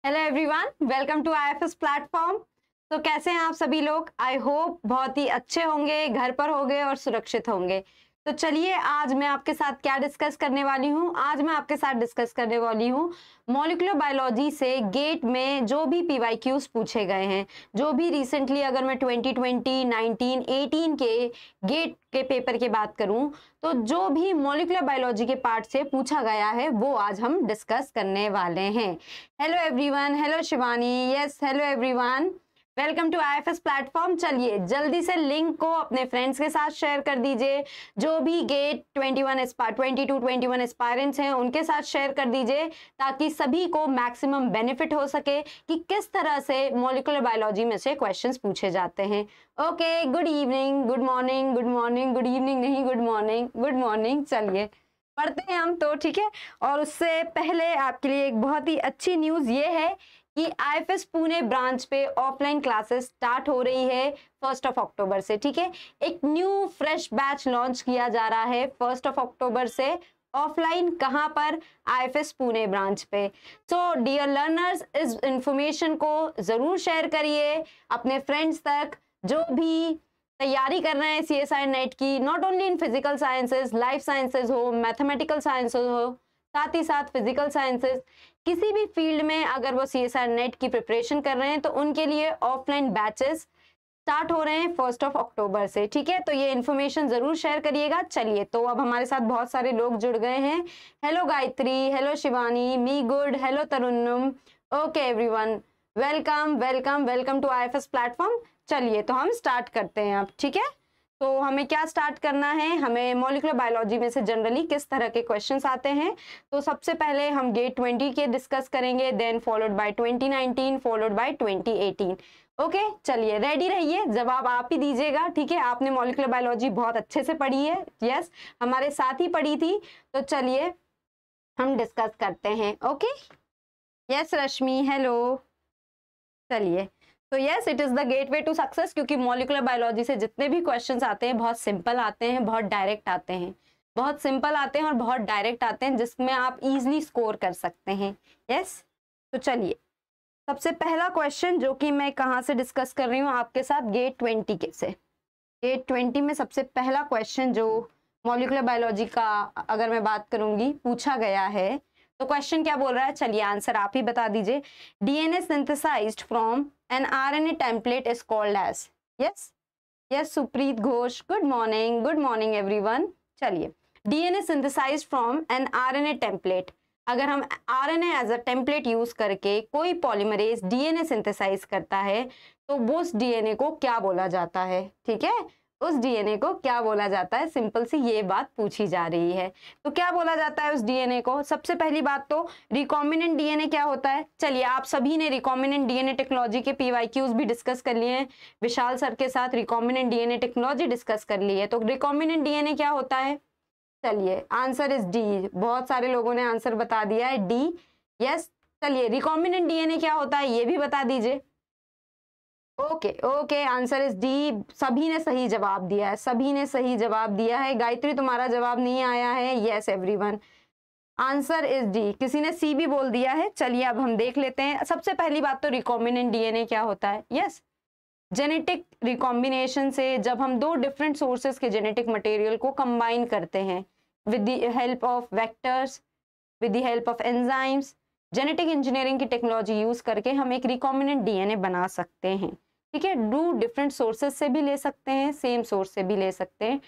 Hello everyone, welcome to IFS platform. तो कैसे हैं आप सभी लोग? आई होप बहुत ही अच्छे होंगे, घर पर होंगे और सुरक्षित होंगे। तो चलिए, आज मैं आपके साथ क्या डिस्कस करने वाली हूँ? आज मैं आपके साथ डिस्कस करने वाली हूँ मॉलिक्यूलर बायोलॉजी से गेट में जो भी पीवाईक्यूज पूछे गए हैं, जो भी रिसेंटली, अगर मैं 2020, 19, 18 के गेट के पेपर की बात करूं, तो जो भी मॉलिक्यूलर बायोलॉजी के पार्ट से पूछा गया है वो आज हम डिस्कस करने वाले हैं। Hello everyone, hello Shivani, yes hello everyone, welcome to IFS platform. चलिए जल्दी से लिंक को अपने फ्रेंड्स के साथ शेयर कर दीजिए। जो भी गेट 22-21 एस्पायरेंट्स हैं उनके साथ शेयर कर दीजिए, ताकि सभी को मैक्सिमम बेनिफिट हो सके कि किस तरह से मॉलिक्यूलर बायोलॉजी में से क्वेश्चंस पूछे जाते हैं। Okay, good evening, good morning, good morning, good evening नहीं, गुड मॉर्निंग, गुड मॉर्निंग। चलिए पढ़ते हैं हम तो, ठीक है। और उससे पहले आपके लिए एक बहुत ही अच्छी न्यूज ये है कि आईएफएस पुणे ब्रांच पे ऑफलाइन क्लासेस स्टार्ट हो रही है 1 अक्टूबर से, ठीक है। एक न्यू फ्रेश बैच लॉन्च किया जा रहा है 1 अक्टूबर से ऑफलाइन। कहां पर? आईएफएस पुणे ब्रांच पे। सो डियर लर्नर्स, इस इंफॉर्मेशन को जरूर शेयर करिए अपने फ्रेंड्स तक जो भी तैयारी कर रहे हैं सीएसआई नेट की, not only in physical sciences, life sciences हो, मैथमेटिकल साइंसेज हो, साथ ही साथ फिजिकल साइंसेज, किसी भी फील्ड में अगर वो सीएसआई नेट की प्रिपरेशन कर रहे हैं तो उनके लिए ऑफलाइन बैचेस स्टार्ट हो रहे हैं 1 अक्टूबर से, ठीक है। तो ये इन्फॉर्मेशन जरूर शेयर करिएगा। चलिए, तो अब हमारे साथ बहुत सारे लोग जुड़ गए हैं। Hello Gayatri, hello Shivani, me good, hello Tarannum. Okay everyone, welcome welcome welcome to IFS platform. चलिए, तो हम स्टार्ट करते हैं अब, ठीक है। तो हमें क्या स्टार्ट करना है? हमें मॉलिक्यूलर बायोलॉजी में से जनरली किस तरह के क्वेश्चंस आते हैं। तो सबसे पहले हम गेट 20 के डिस्कस करेंगे, then followed by 2019, followed by 2018। Okay, चलिए रेडी रहिए, जवाब आप ही दीजिएगा, ठीक है। आपने मॉलिक्यूलर बायोलॉजी बहुत अच्छे से पढ़ी है, यस, हमारे साथ ही पढ़ी थी। तो चलिए हम डिस्कस करते हैं। Okay, yes Rashmi, hello. चलिए, तो yes, it is the gateway to success, क्योंकि मॉलिक्यूलर बायोलॉजी से जितने भी क्वेश्चंस आते हैं बहुत सिंपल आते हैं, बहुत डायरेक्ट आते हैं, बहुत सिंपल आते हैं और बहुत डायरेक्ट आते हैं, जिसमें आप इजीली स्कोर कर सकते हैं। यस, तो चलिए सबसे पहला क्वेश्चन जो कि मैं कहाँ से डिस्कस कर रही हूँ आपके साथ, गेट 20 के से। गेट 20 में सबसे पहला क्वेश्चन जो मॉलिक्यूलर बायोलॉजी का अगर मैं बात करूंगी पूछा गया है, तो क्वेश्चन क्या बोल रहा है? चलिए आंसर आप ही बता दीजिए। DNA synthesized from an RNA template is called as. Yes yes, Supreet Ghosh, good morning everyone. चलिए, DNA synthesized from an RNA template, अगर हम RNA as a template use करके कोई पॉलीमरेज डीएनए सिंथेसाइज करता है तो वो उस डीएनए को क्या बोला जाता है, ठीक है। उस डीएनए को क्या बोला जाता है? सिंपल सी ये बात पूछी जा रही है। तो क्या बोला जाता है उस डीएनए को? सबसे पहली बात तो रिकॉम्बिनेंट डीएनए क्या होता है? चलिए, आप सभी ने रिकॉम्बिनेंट डीएनए टेक्नोलॉजी के पीवाईक्यूज भी डिस्कस कर लिए हैं, विशाल सर के साथ रिकॉम्बिनेंट डीएनए टेक्नोलॉजी डिस्कस कर ली है। तो रिकॉम्बिनेंट डीएनए क्या होता है? चलिए, आंसर इज डी। बहुत सारे लोगों ने आंसर बता दिया है, डी। यस, चलिए रिकॉम्बिनेंट डीएनए क्या होता है ये भी बता दीजिए। Okay okay, answer is D. सभी ने सही जवाब दिया है, सभी ने सही जवाब दिया है। गायत्री, तुम्हारा जवाब नहीं आया है। Yes everyone, answer is D. किसी ने सी भी बोल दिया है। चलिए अब हम देख लेते हैं। सबसे पहली बात तो रिकॉम्बिनेंट डीएनए क्या होता है? यस, जेनेटिक रिकॉम्बिनेशन से जब हम दो डिफरेंट सोर्सेस के जेनेटिक मटेरियल को कंबाइन करते हैं with the help of vectors, with the help of enzymes, genetic engineering की टेक्नोलॉजी यूज करके हम एक रिकॉम्बिनेंट डीएनए बना सकते हैं, ठीक है। दो डिफरेंट सोर्सेस से भी ले सकते हैं, सेम सोर्स से भी ले सकते हैं।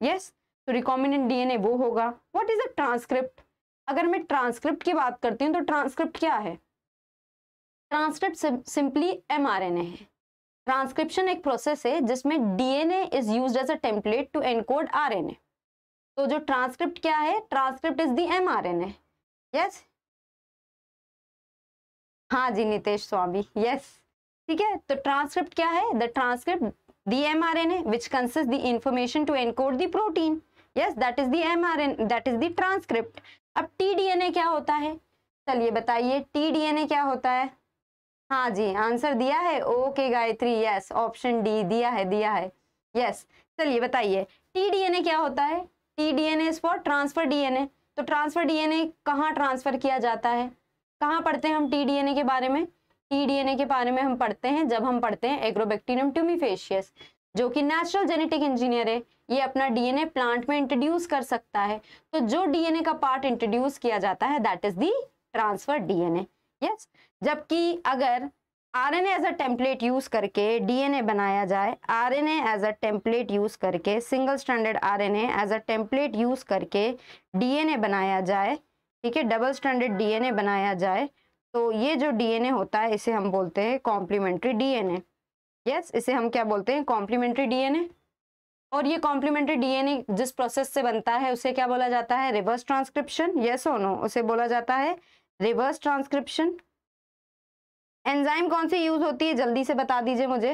यस, तो रिकॉम्बिनेंट डीएनए वो होगा। What is a transcript? अगर मैं ट्रांसक्रिप्ट की बात करती हूँ तो ट्रांसक्रिप्ट क्या है? ट्रांसक्रिप्ट सिंपली एमआरएनए है। ट्रांसक्रिप्शन एक प्रोसेस है जिसमें DNA is used as a template to encode RNA. तो जो ट्रांसक्रिप्ट क्या है? Transcript is the mRNA. Yes, हाँ जी नितेश स्वामी, यस, ठीक है। तो ट्रांसक्रिप्ट क्या है? The transcript the mRNA which consist the information to encode the protein. Yes, that is the mRNA, that is the transcript. अब टीडीएनए क्या होता है? चलिए बताइए, टीडीएनए क्या होता है? हाँ जी, आंसर दिया है। Okay Gayatri, yes, option D दिया है। यस, चलिए बताइए टीडीएनए क्या होता है? T-DNA is for transfer DNA. तो ट्रांसफर डीएनए कहाँ ट्रांसफर किया जाता है? कहाँ पढ़ते हैं हम टीडीएनए के बारे में? टीडीएनए के बारे में हम पढ़ते हैं जब हम पढ़ते हैं एग्रोबैक्टीरियम ट्यूमीफेशियस, जो कि नेचुरल जेनेटिक इंजीनियर है। ये अपना डीएनए प्लांट में इंट्रोड्यूस कर सकता है। तो जो डीएनए का पार्ट इंट्रोड्यूस किया जाता है that is the transfer DNA. Yes, जबकि अगर RNA as a template use करके डीएनए बनाया जाए, RNA as a template use करके, single stranded RNA as a template use करके डीएनए बनाया जाए, ठीक है, डबल स्ट्रैंडेड डीएनए बनाया जाए, तो ये जो डीएनए होता है इसे हम बोलते हैं कॉम्प्लीमेंट्री डीएनए। यस, इसे हम क्या बोलते हैं? Complementary DNA. और ये कॉम्प्लीमेंट्री डीएनए जिस प्रोसेस से बनता है उसे क्या बोला जाता है? Reverse transcription. यस और नो? उसे बोला जाता है रिवर्स ट्रांसक्रिप्शन। एंजाइम कौन सी यूज होती है, जल्दी से बता दीजिए मुझे।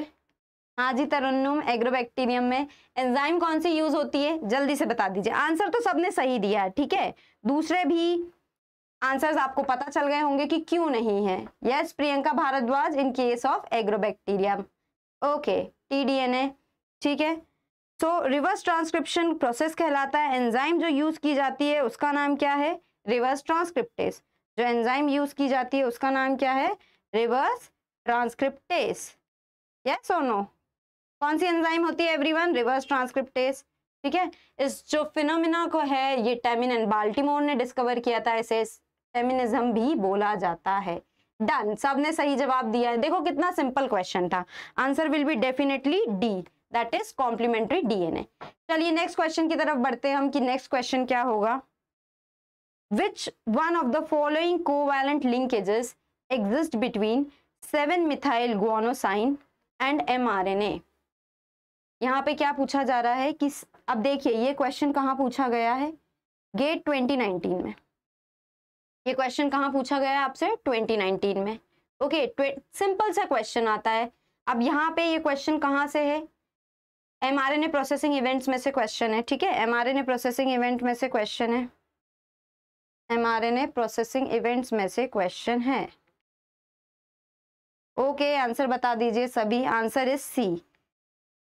हाँ जी तरन्नुम, एग्रोबैक्टीरियम में एंजाइम कौन सी यूज होती है, जल्दी से बता दीजिए। आंसर तो सबने सही दिया है, ठीक है, दूसरे भी आंसर्स आपको पता चल गए होंगे कि क्यों नहीं है। Yes Priyanka Bhardwaj, in case of agrobacterium. Okay, T DNA, ठीक है। सो रिवर्स ट्रांसक्रिप्शन प्रोसेस कहलाता है। एंजाइम जो यूज की जाती है उसका नाम क्या है? Reverse transcriptase. जो एंजाइम यूज की जाती है उसका नाम क्या है? Reverse transcriptase. यस और नो? कौन सी एंजाइम होती है एवरीवन? रिवर्स ट्रांसक्रिप्टेस, ठीक है। इस जो फिनोमिना को है ये टेमिन एंड बाल्टीमोर ने डिस्कवर किया था, इसे फेमिनिज्म भी बोला जाता है। डन, सबने सही जवाब दिया है। देखो कितना सिंपल क्वेश्चन था। Answer will be definitely D, that is complementary DNA. चलिए नेक्स्ट क्वेश्चन की तरफ बढ़ते हैं हम कि नेक्स्ट क्वेश्चन क्या होगा। Which one of the following covalent linkages exist between 7-methyl guanosine and mRNA। यहाँ पे क्या पूछा जा रहा है कि अब देखिए ये क्वेश्चन कहाँ पूछा गया है? गेट 2019 में। ये क्वेश्चन कहाँ पूछा गया है आपसे? 2019 में। ओके, सिंपल सा क्वेश्चन आता है। अब यहाँ पे ये क्वेश्चन कहाँ से है? mRNA प्रोसेसिंग इवेंट्स में से क्वेश्चन है, ठीक है, mRNA प्रोसेसिंग इवेंट में से क्वेश्चन है, mRNA प्रोसेसिंग इवेंट्स में से क्वेश्चन है। ओके, आंसर बता दीजिए सभी। Answer is C.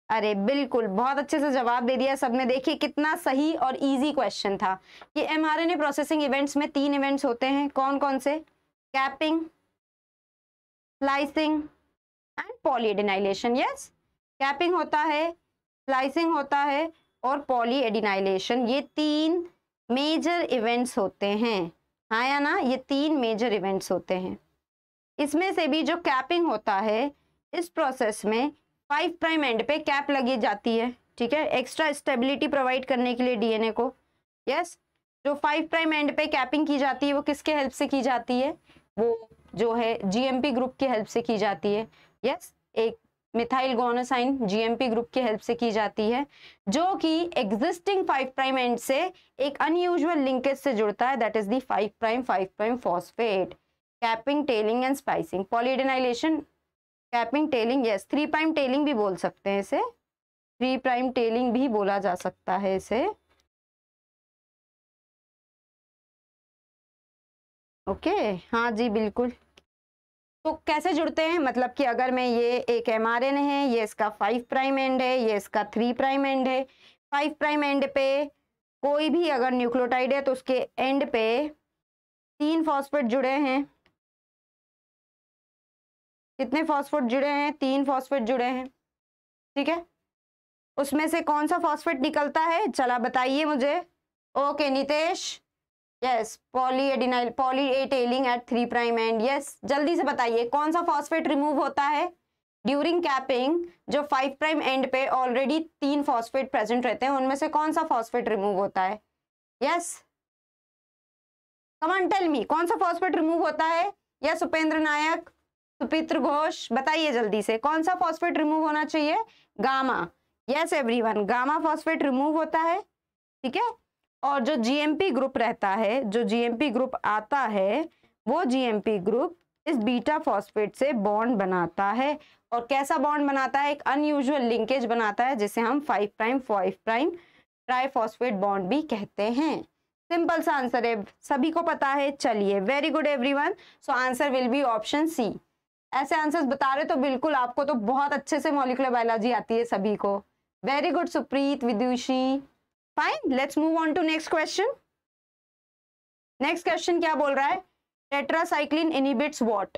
अरे बिल्कुल, बहुत अच्छे से जवाब दे दिया सबने। देखिए कितना सही और इजी क्वेश्चन था कि mRNA प्रोसेसिंग इवेंट्स में 3 इवेंट्स होते हैं। कौन कौन से? Capping, splicing and polyadenylation. Yes, capping होता है, स्लाइसिंग होता है और पॉलीएडिनाइलेशन, ये 3 मेजर इवेंट्स होते हैं। हाँ या ना? ये 3 मेजर इवेंट्स होते हैं। इसमें से भी जो कैपिंग होता है, इस प्रोसेस में 5 प्राइम एंड पे कैप लगी जाती है, ठीक है, एक्स्ट्रा स्टेबिलिटी प्रोवाइड करने के लिए डीएनए को। यस, जो 5 प्राइम एंड पे कैपिंग की जाती है वो किसके हेल्प से की जाती है? वो जो है जीएमपी ग्रुप की हेल्प से की जाती है। यस, एक मिथाइल गुआनोसाइन जीएमपी ग्रुप की हेल्प से की जाती है, जो कि एग्जिस्टिंग 5 प्राइम एंड से एक अनयूजुअल लिंकेज से जुड़ता है, that is the 5 prime phosphate. Capping, tailing and splicing. Polyadenylation, capping, tailing, yes, 3 prime tailing भी बोल सकते हैं इसे, 3 प्राइम टेलिंग भी बोला जा सकता है इसे। ओके, हाँ जी बिल्कुल। तो कैसे जुड़ते हैं? मतलब कि अगर मैं ये एक mRNA है, ये इसका 5 प्राइम एंड है, ये इसका 3 प्राइम एंड है। 5 प्राइम एंड पे कोई भी अगर न्यूक्लियोटाइड है तो उसके एंड पे 3 फॉस्फेट जुड़े हैं। कितने फॉस्फेट जुड़े हैं? 3 फॉस्फेट जुड़े हैं, ठीक है। उसमें से कौन सा फॉस्फेट निकलता है? चला बताइए मुझे। Okay Nitesh, yes, polyadenyl, poly A tailing at 3 prime end. Yes, जल्दी से बताइए कौन सा फॉस्फेट रिमूव होता है ड्यूरिंग कैपिंग? जो 5 प्राइम एंड पे ऑलरेडी 3 फॉस्फेट प्रेजेंट रहते हैं, उनमें से कौन सा फॉस्फेट रिमूव होता है? Yes, come on tell me, कौन सा फॉस्फेट रिमूव होता है? यस, उपेंद्र नायक, सुपित्र घोष, बताइए जल्दी से कौन सा फॉस्फेट रिमूव होना चाहिए? Gamma. Yes everyone, gamma phosphate remove होता है, ठीक है। और जो जीएमपी ग्रुप रहता है, जो जीएमपी ग्रुप आता है, वो जीएमपी ग्रुप इस बीटा फॉस्फेट से बॉन्ड बनाता है। और कैसा बॉन्ड बनाता है? एक अनयूजुअल लिंकेज बनाता है, जिसे हम 5 प्राइम ट्राइफॉस्फेट बॉन्ड भी कहते हैं। सिंपल सा आंसर है, सभी को पता है। चलिए, very good everyone. So answer will be option C. ऐसे आंसर्स बता रहे तो बिल्कुल आपको तो बहुत अच्छे से मॉलिक्यूलर बायोलॉजी आती है सभी को। Very good Supreet, Vidushi, fine. Let's move on to next question. Next question क्या बोल रहा है? Tetracycline inhibits what?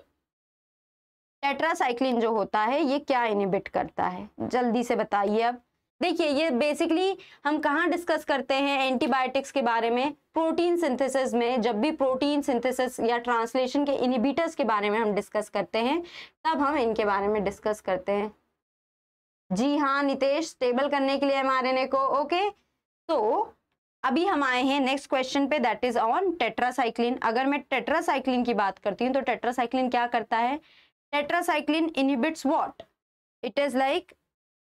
टेट्रासाइक्लिन जो होता है ये क्या इनहिबिट करता है, जल्दी से बताइए। अब देखिए ये बेसिकली हम कहाँ डिस्कस करते हैं एंटीबायोटिक्स के बारे में, प्रोटीन सिंथेसिस में। जब भी प्रोटीन सिंथेसिस या ट्रांसलेशन के इनहिबिटर्स के बारे में हम डिस्कस करते हैं तब हम इनके बारे में डिस्कस करते हैं। जी हाँ नितेश, स्टेबल करने के लिए एमआरएनए को। ओके, तो अभी हम आए हैं नेक्स्ट क्वेश्चन पे, दैट इज ऑन टेट्रासाइक्लिन। अगर मैं टेट्रासाइक्लिन की बात करती हूँ तो टेट्रासाइक्लिन क्या करता है? Tetracycline inhibits what? It is like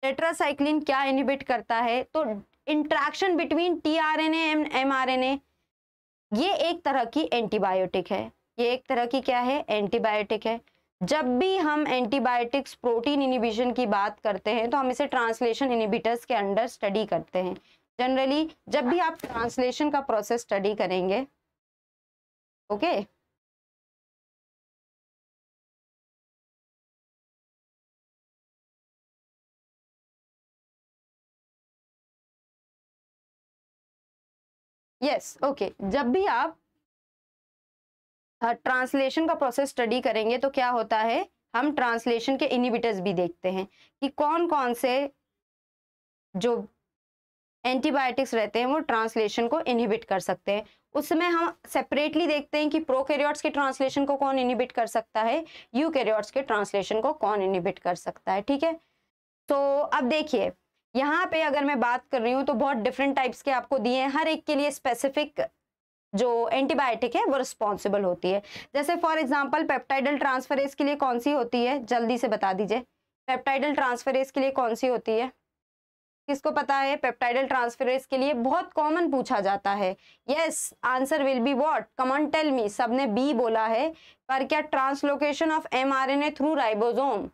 tetracycline क्या इनहिबिट करता है? तो interaction between tRNA and mRNA, ये एक तरह की एंटीबायोटिक है। ये एक तरह की क्या है? एंटीबायोटिक है। जब भी हम एंटीबायोटिक्स प्रोटीन इनहिबिशन की बात करते हैं तो हम इसे ट्रांसलेशन इनहिबिटर्स के अंडर स्टडी करते हैं। जनरली जब भी आप ट्रांसलेशन का प्रोसेस स्टडी करेंगे, ओके यस ओके, जब भी आप ट्रांसलेशन का प्रोसेस स्टडी करेंगे तो क्या होता है, हम ट्रांसलेशन के इनहिबिटर्स भी देखते हैं कि कौन कौन से जो एंटीबायोटिक्स रहते हैं वो ट्रांसलेशन को इनहिबिट कर सकते हैं। उसमें हम सेपरेटली देखते हैं कि प्रोकैरियोट्स के ट्रांसलेशन को कौन इनहिबिट कर सकता है, यूकैरियोट्स के ट्रांसलेशन को कौन इनहिबिट कर सकता है। ठीक है, तो अब देखिए यहाँ पे अगर मैं बात कर रही हूँ तो बहुत डिफरेंट टाइप्स के आपको दिए हैं, हर एक के लिए स्पेसिफिक जो एंटीबायोटिक है वो रिस्पॉन्सिबल होती है। जैसे फॉर एग्जांपल पेप्टाइडल ट्रांसफरेज के लिए कौन सी होती है, जल्दी से बता दीजिए। पेप्टाइडल ट्रांसफरेज के लिए कौन सी होती है, किसको पता है? पेप्टाइडल ट्रांसफरेज के लिए बहुत कॉमन पूछा जाता है। Yes, answer will be what? Come on tell me. सबने बी बोला है, पर क्या translocation of mRNA through ribosome,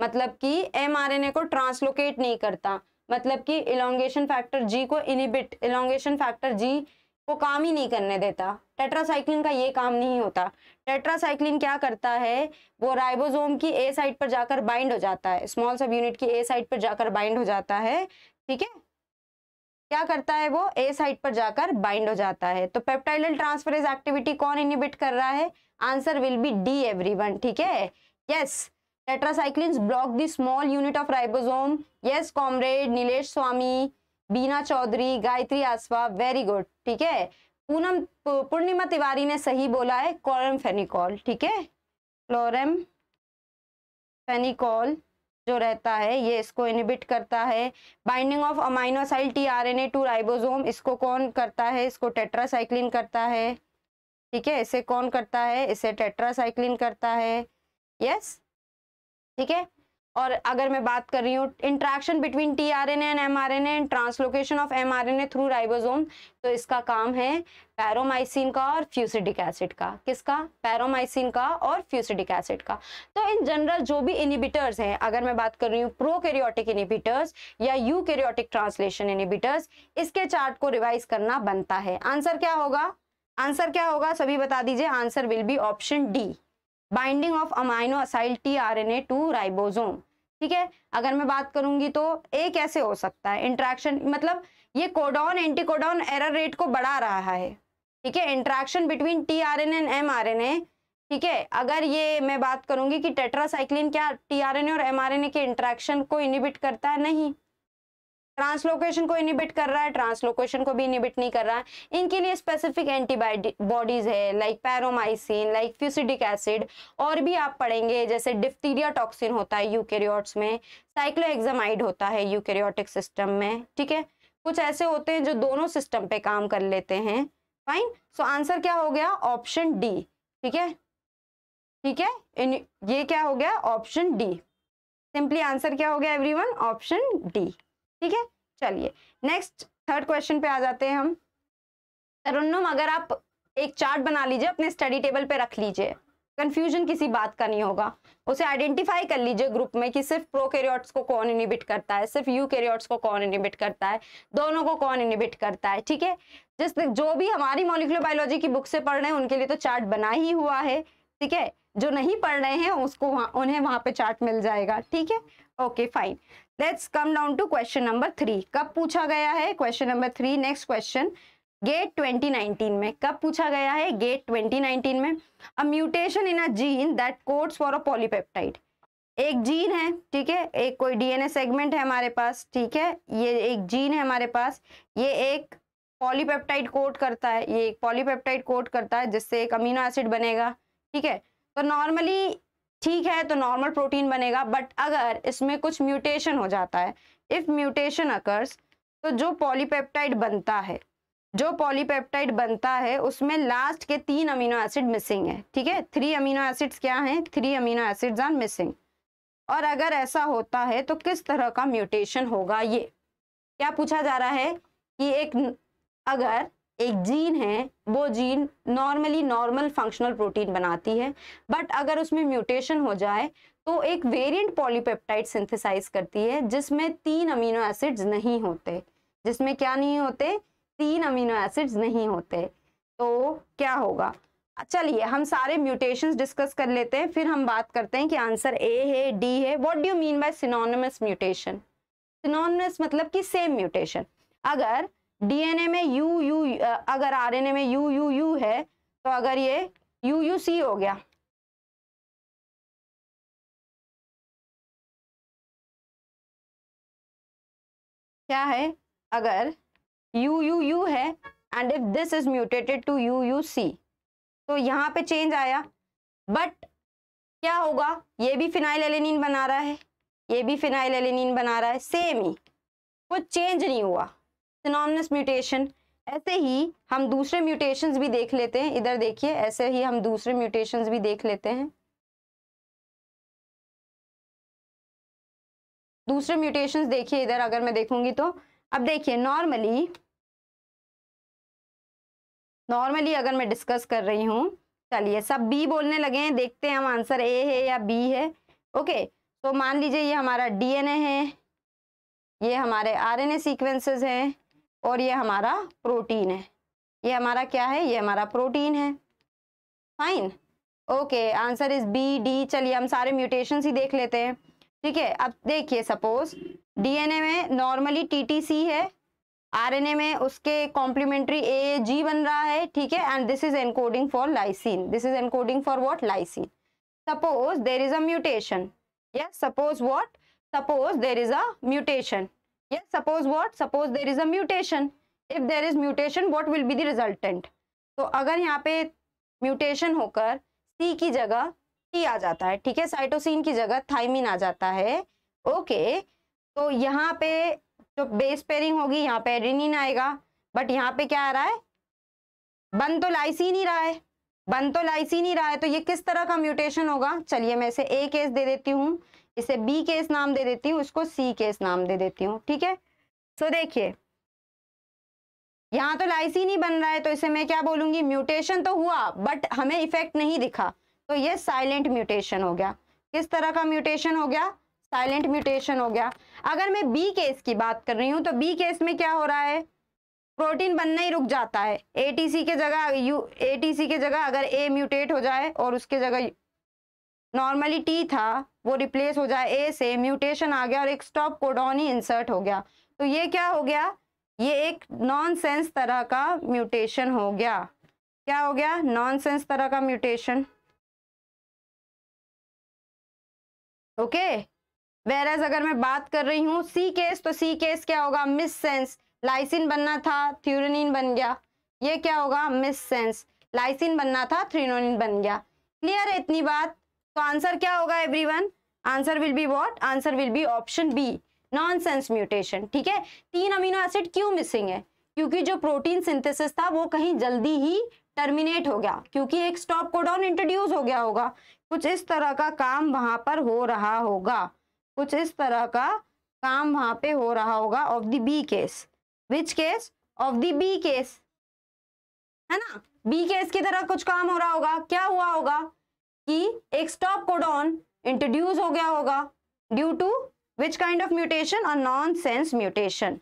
मतलब कि एमआरएनए को ट्रांसलोकेट नहीं करता, मतलब कि इलोंगेशन फैक्टर जी को इनहिबिट, इलोंगेशन फैक्टर जी को काम ही नहीं करने देता। टेट्रासाइक्लिन का ये काम नहीं होता। टेट्रासाइक्लिन क्या करता है, वो राइबोसोम की ए साइट पर जाकर बाइंड हो जाता है, स्मॉल सब यूनिट की ए साइट पर जाकर बाइंड हो जाता है। ठीक है, क्या करता है वो? ए साइट पर जाकर बाइंड हो जाता है। तो पेप्टाइडल ट्रांसफरेज एक्टिविटी कौन इनहिबिट कर रहा है? Answer will be D everyone. ठीक है, yes, tetracyclines block the small unit of ribosome. Yes comrade Nilesh Swami, Bina Chaudhary, Gayatri Asawa, very good. ठीक है, पूर्णिमा तिवारी ने सही बोला है, क्लोरमफेनिकॉल। ठीक है, क्लोरमफेनिकॉल जो रहता है ये इसको इनहिबिट करता है। Binding of amino acid tRNA to ribosome, इसको कौन करता है? इसको टेट्रासाइक्लिन करता है। ठीक है, इसे कौन करता है? इसे टेट्रासाइक्लिन करता है। यस, ठीक है, और अगर मैं बात कर रही हूँ interaction between tRNA and mRNA and translocation of mRNA through ribosome, तो इसका काम है पैरोमाइसिन का और फ्यूसिडिक एसिड का। किसका? पैरोमाइसिन का और फ्यूसिडिक एसिड का। तो इन जनरल जो भी इनहिबिटर्स हैं, अगर मैं बात कर रही हूँ प्रोकैरियोटिक इनहिबिटर्स या यूकैरियोटिक ट्रांसलेशन इनहिबिटर्स, इसके चार्ट को रिवाइज करना बनता है। आंसर क्या होगा? आंसर क्या होगा सभी बता दीजिए। Answer will be option D, binding of amino acid tRNA to ribosome. ठीक है, अगर मैं बात करूंगी तो ए कैसे हो सकता है? इंट्रैक्शन, मतलब ये कोडॉन एंटीकोडॉन एरर रेट को बढ़ा रहा है। ठीक है, interaction between tRNA and mRNA. ठीक है, अगर ये मैं बात करूंगी कि टेट्रासाइक्लिन क्या टीआरएनए और एमआरएनए के इंट्रैक्शन को इनहिबिट करता है? नहीं। ट्रांसलोकेशन को इनहिबिट कर रहा है? ट्रांसलोकेशन को भी इनहिबिट नहीं कर रहा है। इनके लिए स्पेसिफिक एंटीबॉडीज है, लाइक पैरोमाइसिन, लाइक फ्यूसिडिक एसिड, और भी आप पढ़ेंगे जैसे डिप्थीरिया टॉक्सिन होता है यूकैरियोट्स में, साइक्लोहेक्सामाइड होता है यूकैरियोटिक सिस्टम में। ठीक है, कुछ ऐसे होते हैं जो दोनों सिस्टम पे काम कर लेते हैं। फाइन, सो आंसर क्या हो गया? Option D. ठीक है, ठीक है, ये क्या हो गया? Option D. सिंपली आंसर क्या हो गया एवरीवन? Option D. ठीक है, चलिए नेक्स्ट थर्ड क्वेश्चन पे आ जाते हैं हम। तरन्नुम, अगर आप एक चार्ट बना लीजिए, अपने स्टडी टेबल पे रख लीजिए, कंफ्यूजन किसी बात का नहीं होगा। उसे आइडेंटिफाई कर लीजिए ग्रुप में कि सिर्फ प्रोकैरियोट्स को कौन इनहिबिट करता है, सिर्फ यूकैरियोट्स को कौन इनहिबिट करता है, दोनों को कौन इनहिबिट करता है। ठीक है, जो भी हमारी मॉलिक्यूलर बायोलॉजी की बुक से पढ़ रहे हैं उनके लिए तो चार्ट बना ही हुआ है। ठीक है, जो नहीं पढ़ रहे हैं उसको उन्हें वहां पे चार्ट मिल जाएगा। ठीक है, okay fine, let's come down to question number 3। कब पूछा गया है? Question number 3, next question. GATE 2019 में। कब पूछा गया है? गेट 2019 में। A mutation in a gene that codes for a polypeptide. एक जीन है, ठीक है, एक कोई डीएनए सेगमेंट है हमारे पास, ठीक है, ये एक जीन है हमारे पास, ये एक पॉलीपेप्टाइड कोड करता है, ये एक पॉलीपेप्टाइड कोड करता है जिससे एक अमीनो एसिड बनेगा, ठीक है। तो नॉर्मली ठीक है, तो नॉर्मल प्रोटीन बनेगा, बट अगर इसमें कुछ म्यूटेशन हो जाता है, इफ म्यूटेशन अकर्स, तो जो पॉलीपेप्टाइड बनता है उसमें लास्ट के 3 अमीनो एसिड मिसिंग है, ठीक है। 3 अमीनो एसिड्स क्या हैं? 3 अमीनो एसिड्स आर मिसिंग। और अगर ऐसा होता है तो किस तरह का म्यूटेशन होगा? ये क्या पूछा जा रहा है कि अगर एक जीन है, वो gene normally normal functional protein बनाती है, बट अगर उसमें म्यूटेशन हो जाए तो एक वेरिएंट पॉलीपेप्टाइड सिंथेसाइज करती है जिसमें 3 अमीनो एसिड्स नहीं होते। जिसमें क्या नहीं होते? 3 अमीनो एसिड्स नहीं होते। तो क्या होगा? चलिए हम सारे म्यूटेशंस डिस्कस कर लेते हैं, फिर हम बात करते हैं कि आंसर ए है, डी है। What do you mean by synonymous mutation? Synonymous मतलब कि सेम म्यूटेशन। अगर डीएनए में यू अगर आरएनए में यू है, तो अगर ये यूसी हो गया, क्या है? अगर यू है and if this is mutated to UC, तो यहाँ पे चेंज आया, बट क्या होगा? ये भी फिनाइलएलेनिन बना रहा है, ये भी फिनाइलएलेनिन बना रहा है, सेम ही, कुछ चेंज नहीं हुआ। Synonymous mutation. ऐसे ही हम दूसरे म्यूटेशंस भी देख लेते हैं, इधर देखिए, ऐसे ही हम दूसरे म्यूटेशंस भी देख लेते हैं। दूसरे म्यूटेशंस देखिए इधर, अगर मैं देखूंगी तो अब देखिए नॉर्मली अगर मैं डिस्कस कर रही हूँ, चलिए सब बी बोलने लगे हैं, देखते हैं हम आंसर ए है या बी है। ओके, तो मान लीजिए ये हमारा डीएनए है, ये हमारे आरएनए सीक्वेंसेस हैं, और ये हमारा प्रोटीन है। ये हमारा क्या है? ये हमारा प्रोटीन है। Fine, okay, answer is B, D. चलिए हम सारे म्यूटेशंस ही देख लेते हैं, ठीक है। अब देखिए, सपोज डीएनए में नॉर्मली टीटीसी है, आरएनए में उसके कॉम्प्लीमेंट्री एजी बन रहा है, ठीक है, and this is encoding for lysine. This is encoding for what? Lysine. Suppose there is a mutation, yes, suppose what? Suppose there is a mutation, yes, suppose what? Suppose there is a mutation. If there is mutation, what will be the resultant? तो अगर यहाँ पे mutation होकर सी की जगह T आ जाता है, ठीक है, साइटोसिन की जगह थाइमिन आ जाता है, ओके, तो यहाँ पे जो बेस पेयरिंग होगी, यहाँ पे एडेनिन आएगा, बट यहाँ पे क्या आ रहा है? बन तो लाइसिन ही रहा है, तो ये किस तरह का म्यूटेशन होगा? चलिए मैं इसे ए केस दे देती हूँ, इसे बी केस नाम दे देती हूँ, इसको सी केस नाम दे देती हूँ, ठीक है। सो देखिए, यहाँ तो लाइसिन ही बन रहा है, तो इसे मैं क्या बोलूंगी? म्यूटेशन तो हुआ बट हमें इफेक्ट नहीं दिखा, तो ये साइलेंट म्यूटेशन हो गया। किस तरह का म्यूटेशन हो गया? साइलेंट म्यूटेशन हो गया। अगर मैं बी केस की बात कर रही हूँ, तो बी केस में क्या हो रहा है? प्रोटीन बनना ही रुक जाता है। एटीसी के जगह अगर ए म्यूटेट हो जाए और उसके जगह नॉर्मली टी था, वो रिप्लेस हो जाए ए से, म्यूटेशन आ गया और एक स्टॉप कोडॉन ही इंसर्ट हो गया, तो ये क्या हो गया? ये एक नॉनसेंस तरह का म्यूटेशन हो गया। क्या हो गया? नॉनसेंस तरह का म्यूटेशन। ओके, वेरएज अगर मैं बात कर रही हूँ सी केस, तो सी केस क्या होगा? Miss sense. लाइसिन बनना था, थ्यूरेनिन बन गया, ये क्या होगा? Miss sense. लाइसिन बनना था, थ्रीनोनिन बन गया। क्लियर है इतनी बात? तो आंसर क्या होगा everyone? Answer will be what? Answer will be option B, nonsense mutation, ठीक है। 3 अमीनो एसिड क्यों मिसिंग है? क्योंकि जो प्रोटीन सिंथेसिस था वो कहीं जल्दी ही टर्मिनेट हो गया, क्योंकि एक स्टॉप कोडॉन इंट्रोड्यूस हो गया होगा, कुछ इस तरह का काम वहां पर हो रहा होगा, कुछ इस तरह का काम वहां पे हो रहा होगा। Of the B case, which case? Of the B case, है ना, बी केस की तरह कुछ काम हो रहा होगा। क्या हुआ होगा कि एक स्टॉप कोडॉन इंट्रोड्यूस हो गया होगा due to which kind of mutation? A nonsense mutation.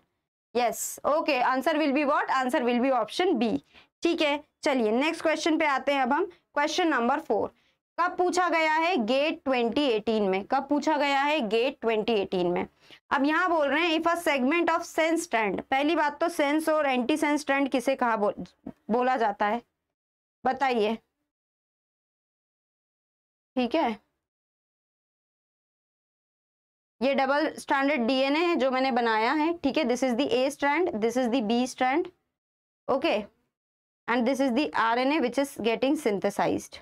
Yes, okay, answer will be what? Answer will be option B, ठीक है। चलिए नेक्स्ट क्वेश्चन पे आते हैं अब हम, क्वेश्चन नंबर 4। कब पूछा गया है? गेट 2018 में। कब पूछा गया है? गेट 2018 में। अब यहां बोल रहे हैं if a segment of sense strand, पहली बात तो सेंस और एंटी सेंस स्ट्रैंड किसे कहा बोला जाता है, बताइए। ठीक है, ये डबल स्ट्रैंडेड डीएनए है जो मैंने बनाया है। ठीक है, this is the A strand, this is the B strand, okay, and this is the RNA which is getting synthesised.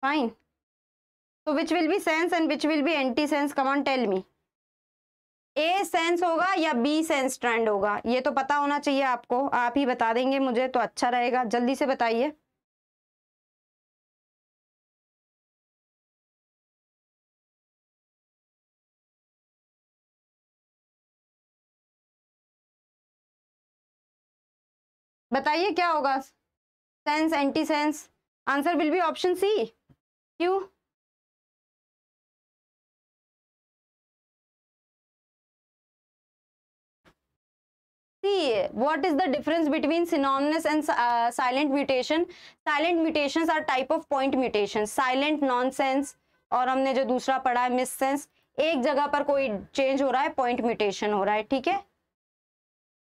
Fine, so which will be sense and which will be anti sense? come on tell me, a sense होगा या B sense strand होगा? ये तो पता होना चाहिए आपको, आप ही बता देंगे मुझे तो अच्छा रहेगा, जल्दी से बताइए। बताइए क्या होगा? Sense, anti sense? Answer will be option C. क्यों? See, what is the difference between synonymous and silent mutation? Silent mutations are type of point mutations. Silent nonsense और हमने जो दूसरा पढ़ा है मिस सेंस, एक जगह पर कोई चेंज हो रहा है, पॉइंट म्यूटेशन हो रहा है। ठीक है,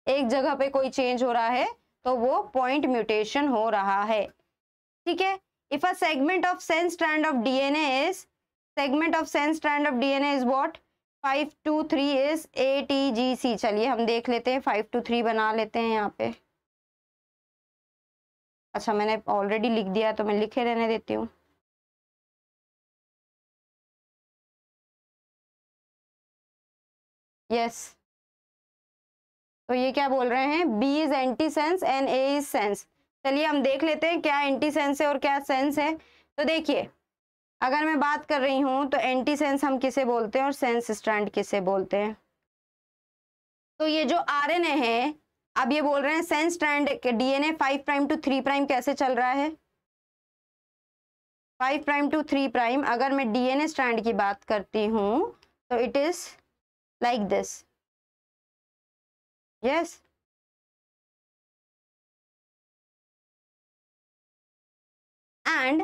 एक जगह पे कोई चेंज हो रहा है तो वो पॉइंट म्यूटेशन हो रहा है। ठीक है, if a segment of sense strand of DNA is, segment of sense strand of DNA is what? 523 is ATGC। चलिए हम देख लेते हैं, 523 बना लेते हैं यहाँ पे। अच्छा, मैंने ऑलरेडी लिख दिया तो मैं लिखे रहने देती हूँ। यस, तो ये क्या बोल रहे हैं? B is anti sense and A is sense. चलिए हम देख लेते हैं क्या एंटी सेंस है और क्या सेंस है। तो देखिए, अगर मैं बात कर रही हूं तो एंटी सेंस हम किसे बोलते हैं और सेंस स्ट्रैंड किसे बोलते हैं? तो ये जो आरएनए है, अब ये बोल रहे हैं सेंस स्ट्रैंड के डीएनए 5 प्राइम टू 3 प्राइम कैसे चल रहा है? 5 प्राइम टू 3 प्राइम। अगर मैं डीएनए स्ट्रैंड की बात करती हूं तो it is like this. Yes, and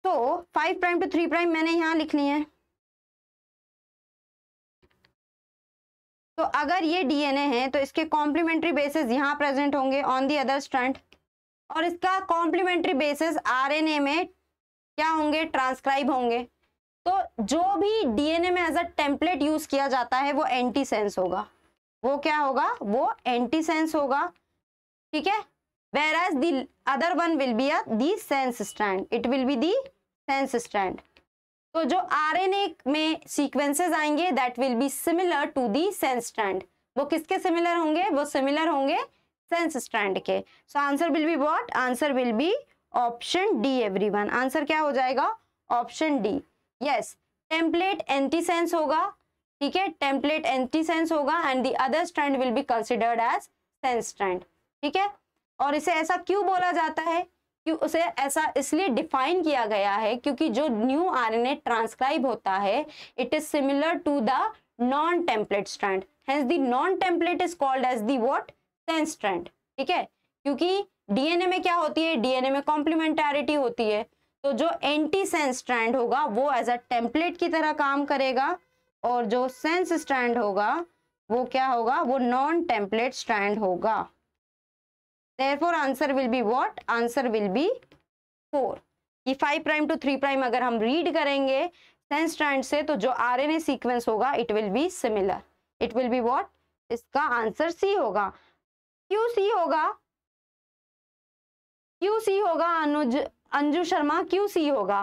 तो 5 प्राइम टू 3 प्राइम मैंने यहां लिख ली है। तो अगर ये डीएनए है तो इसके कॉम्प्लीमेंट्री बेसिस यहां प्रेजेंट होंगे ऑन दी अदर स्ट्रैंड, और इसका कॉम्प्लीमेंट्री बेसिस आरएनए में क्या होंगे? ट्रांसक्राइब होंगे। तो जो भी डीएनए में एज अ टेम्पलेट यूज किया जाता है वो एंटी सेंस होगा। वो क्या होगा? वो एंटी सेंस होगा। ठीक है, whereas the other one will be the sense strand, it will be the sense strand। तो जो आरएनए में सीक्वेंसेस आएंगे that will be similar to the sense strand. वो किसके सिमिलर होंगे? वो सिमिलर होंगे सेंस स्ट्रैंड के। So answer will be what? Answer will be option D everyone. Answer क्या हो जाएगा? Option D. Yes, template anti sense होगा। ठीक है, टेम्पलेट एंटी सेंस होगा and the other strand will be considered as sense strand. ठीक है, और इसे ऐसा क्यों बोला जाता है? क्यों उसे ऐसा इसलिए डिफाइन किया गया है क्योंकि जो न्यू आरएनए ट्रांसक्राइब होता है it is similar to the non template strand, hence the non template is called as the what? Sense strand. ठीक है, क्योंकि डीएनए में क्या होती है? डीएनए में कॉम्प्लीमेंटारिटी होती है। तो जो एंटी सेंस स्ट्रैंड होगा वो एज अ टेम्पलेट की तरह काम करेगा, और जो सेंस स्ट्रैंड होगा वो क्या होगा? वो नॉन टेम्पलेट स्ट्रैंड होगा। Therefore answer will be what? Answer will be 4। ये 5 प्राइम टू 3 प्राइम अगर हम रीड करेंगे सेंस स्ट्रैंड से तो जो आरएनए सीक्वेंस होगा it will be similar. It will be what? इसका आंसर सी होगा। क्यों सी होगा? क्यों सी होगा? अंजू शर्मा, क्यों सी होगा?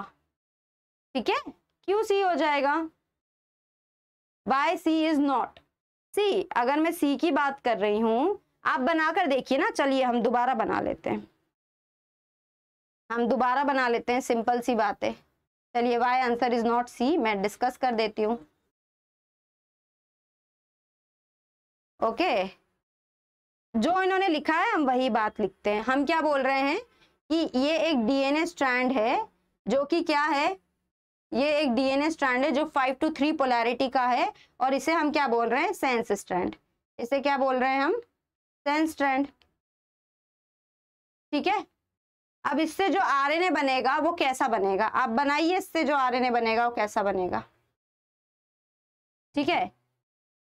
ठीक है, क्यों सी हो जाएगा? Why C is not? सी, अगर मैं सी की बात कर रही हूं, आप बनाकर देखिए ना। चलिए हम दोबारा बना लेते हैं, हम दोबारा बना लेते हैं, सिंपल सी बात है। चलिए, वाई आंसर इज नॉट सी, मैं डिस्कस कर देती हूँ। ओके, जो इन्होंने लिखा है हम वही बात लिखते हैं। हम क्या बोल रहे हैं कि ये एक डीएनए स्ट्रैंड है जो कि क्या है? ये एक डीएनए स्ट्रैंड है जो 5 to 3 पोलैरिटी का है, और इसे हम क्या बोल रहे हैं? Sense strand. इसे क्या बोल रहे हैं हम? Sense strand. ठीक है, अब इससे जो आरएनए बनेगा वो कैसा बनेगा, आप बनाइए, इससे जो आरएनए बनेगा वो कैसा बनेगा, ठीक है,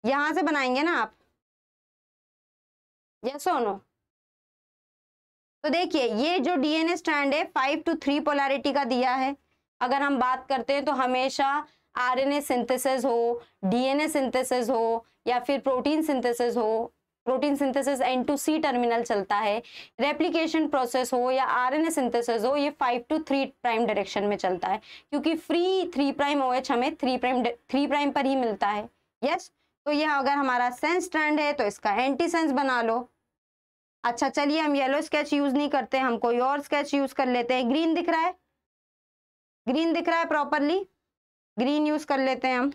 यहां से बनाएंगे ना आप, यस और नो। तो देखिए ये जो डीएनए स्ट्रैंड है 5 to 3 पोलैरिटी का दिया है। अगर हम बात करते हैं तो हमेशा आरएनए सिंथेसिस हो, डीएनए सिंथेसिस हो या फिर प्रोटीन सिंथेसिस हो, प्रोटीन सिंथेसिस N2C टर्मिनल चलता है, रेप्लिकेशन प्रोसेस हो या आरएनए सिंथेसिस हो, ये 5 to 3 प्राइम डायरेक्शन में चलता है, क्योंकि फ्री 3 प्राइम OH हमें 3 प्राइम पर ही मिलता है। यस, तो ये अगर हमारा सेंस स्ट्रैंड है तो इसका एंटी सेंस बना लो। अच्छा चलिए, हम येलो स्केच यूज नहीं करते, हम कोई और स्केच यूज कर लेते हैं। ग्रीन दिख रहा है, ग्रीन दिख रहा है प्रॉपरली, ग्रीन यूज कर लेते हैं हम।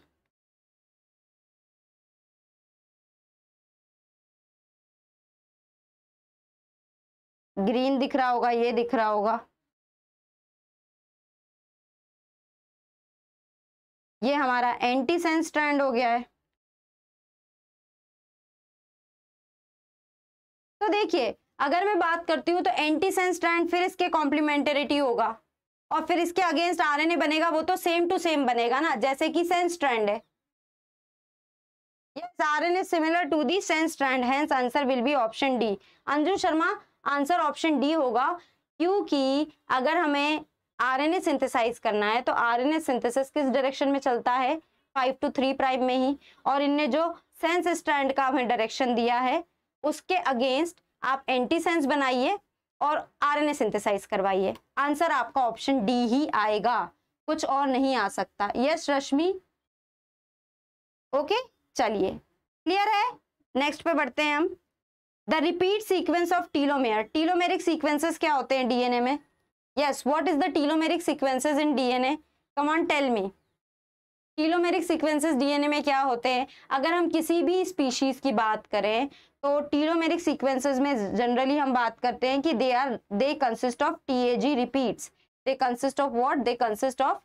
ग्रीन दिख रहा होगा, ये दिख रहा होगा, ये हमारा एंटी सेंस स्ट्रैंड हो गया है। तो देखिए अगर मैं बात करती हूँ तो एंटी सेंस स्ट्रैंड फिर इसके कॉम्प्लीमेंटरिटी होगा और फिर इसके अगेंस्ट आरएनए बनेगा, वो तो सेम टू सेम बनेगा ना, जैसे कि सेंस स्ट्रैंड है। Yes, RNA is similar to the sense strand, hence answer will be option D. Anju Sharma, answer option D होगा, क्योंकि अगर हमें आरएनए सिंथेसाइज करना है तो आरएनए सिंथेसिस किस डायरेक्शन में चलता है, 5 to 3 प्राइम में ही, और इनने जो सेंस स्ट्रैंड का हमें डायरेक्शन दिया है उसके अगेंस्ट आप एंटी सेंस बनाइए और आरएनए सिंथेसाइज करवाइए। आंसर आपका ऑप्शन डी ही आएगा, कुछ और नहीं आ सकता। यस रश्मि, ओके चलिए क्लियर है। नेक्स्ट पे बढ़ते हैं हम। The repeat sequence of telomere, telomeric sequences क्या होते हैं डीएनए में? Yes, what is the telomeric sequences in DNA, come on tell me. Telomeric sequences DNA में क्या होते हैं? अगर हम किसी भी स्पीशीज की बात करें तो टीलोमेरिक सीक्वेंसेस में जनरली हम बात करते हैं कि they consist of TAG repeats. They consist of what? They consist of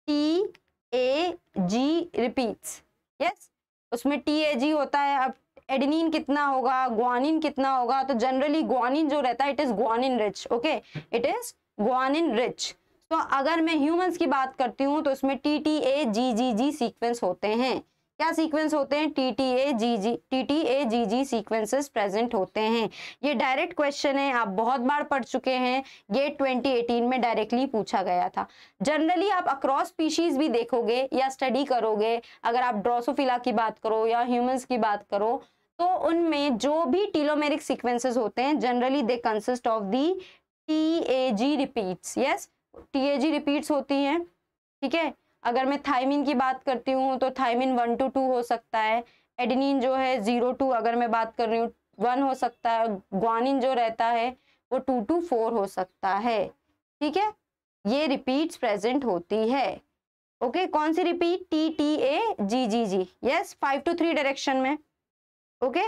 TAG repeats. Yes, उसमें टीएजी होता है। अब एडेनिन कितना होगा, ग्वानिन कितना होगा, तो जनरली ग्वानिन जो रहता है it is guanine rich, okay, it is guanine rich. तो अगर मैं ह्यूमंस की बात करती हूँ तो इसमें TTA-GGG सीक्वेंस होते हैं। क्या सीक्वेंस होते हैं? TTA-GG सीक्वेंसेस प्रेजेंट होते हैं। ये डायरेक्ट क्वेश्चन है, आप बहुत बार पढ़ चुके हैं, गेट 2018 में डायरेक्टली पूछा गया था। जनरली आप अक्रॉस स्पीशीज भी देखोगे या स्टडी करोगे, अगर आप ड्रोसोफिला की बात करो या ह्यूमंस की बात करो, तो उनमें जो भी टीलोमेरिक सीक्वेंसेस होते हैं generally they consist of the TAG repeats. Yes, TAG repeats होती हैं, ठीक है। अगर मैं थायमिन की बात करती हूँ तो थायमिन 1 to 2 हो सकता है, एडेनिन जो है 0 to, अगर मैं बात कर रही हूँ 1 हो सकता है, ग्वानिन जो रहता है वो 2 to 4 हो सकता है, ठीक है। ये रिपीट्स प्रेजेंट होती है, ओके। कौन सी repeat? TTA-GGG, yes, 5 to 3 direction में, ओके।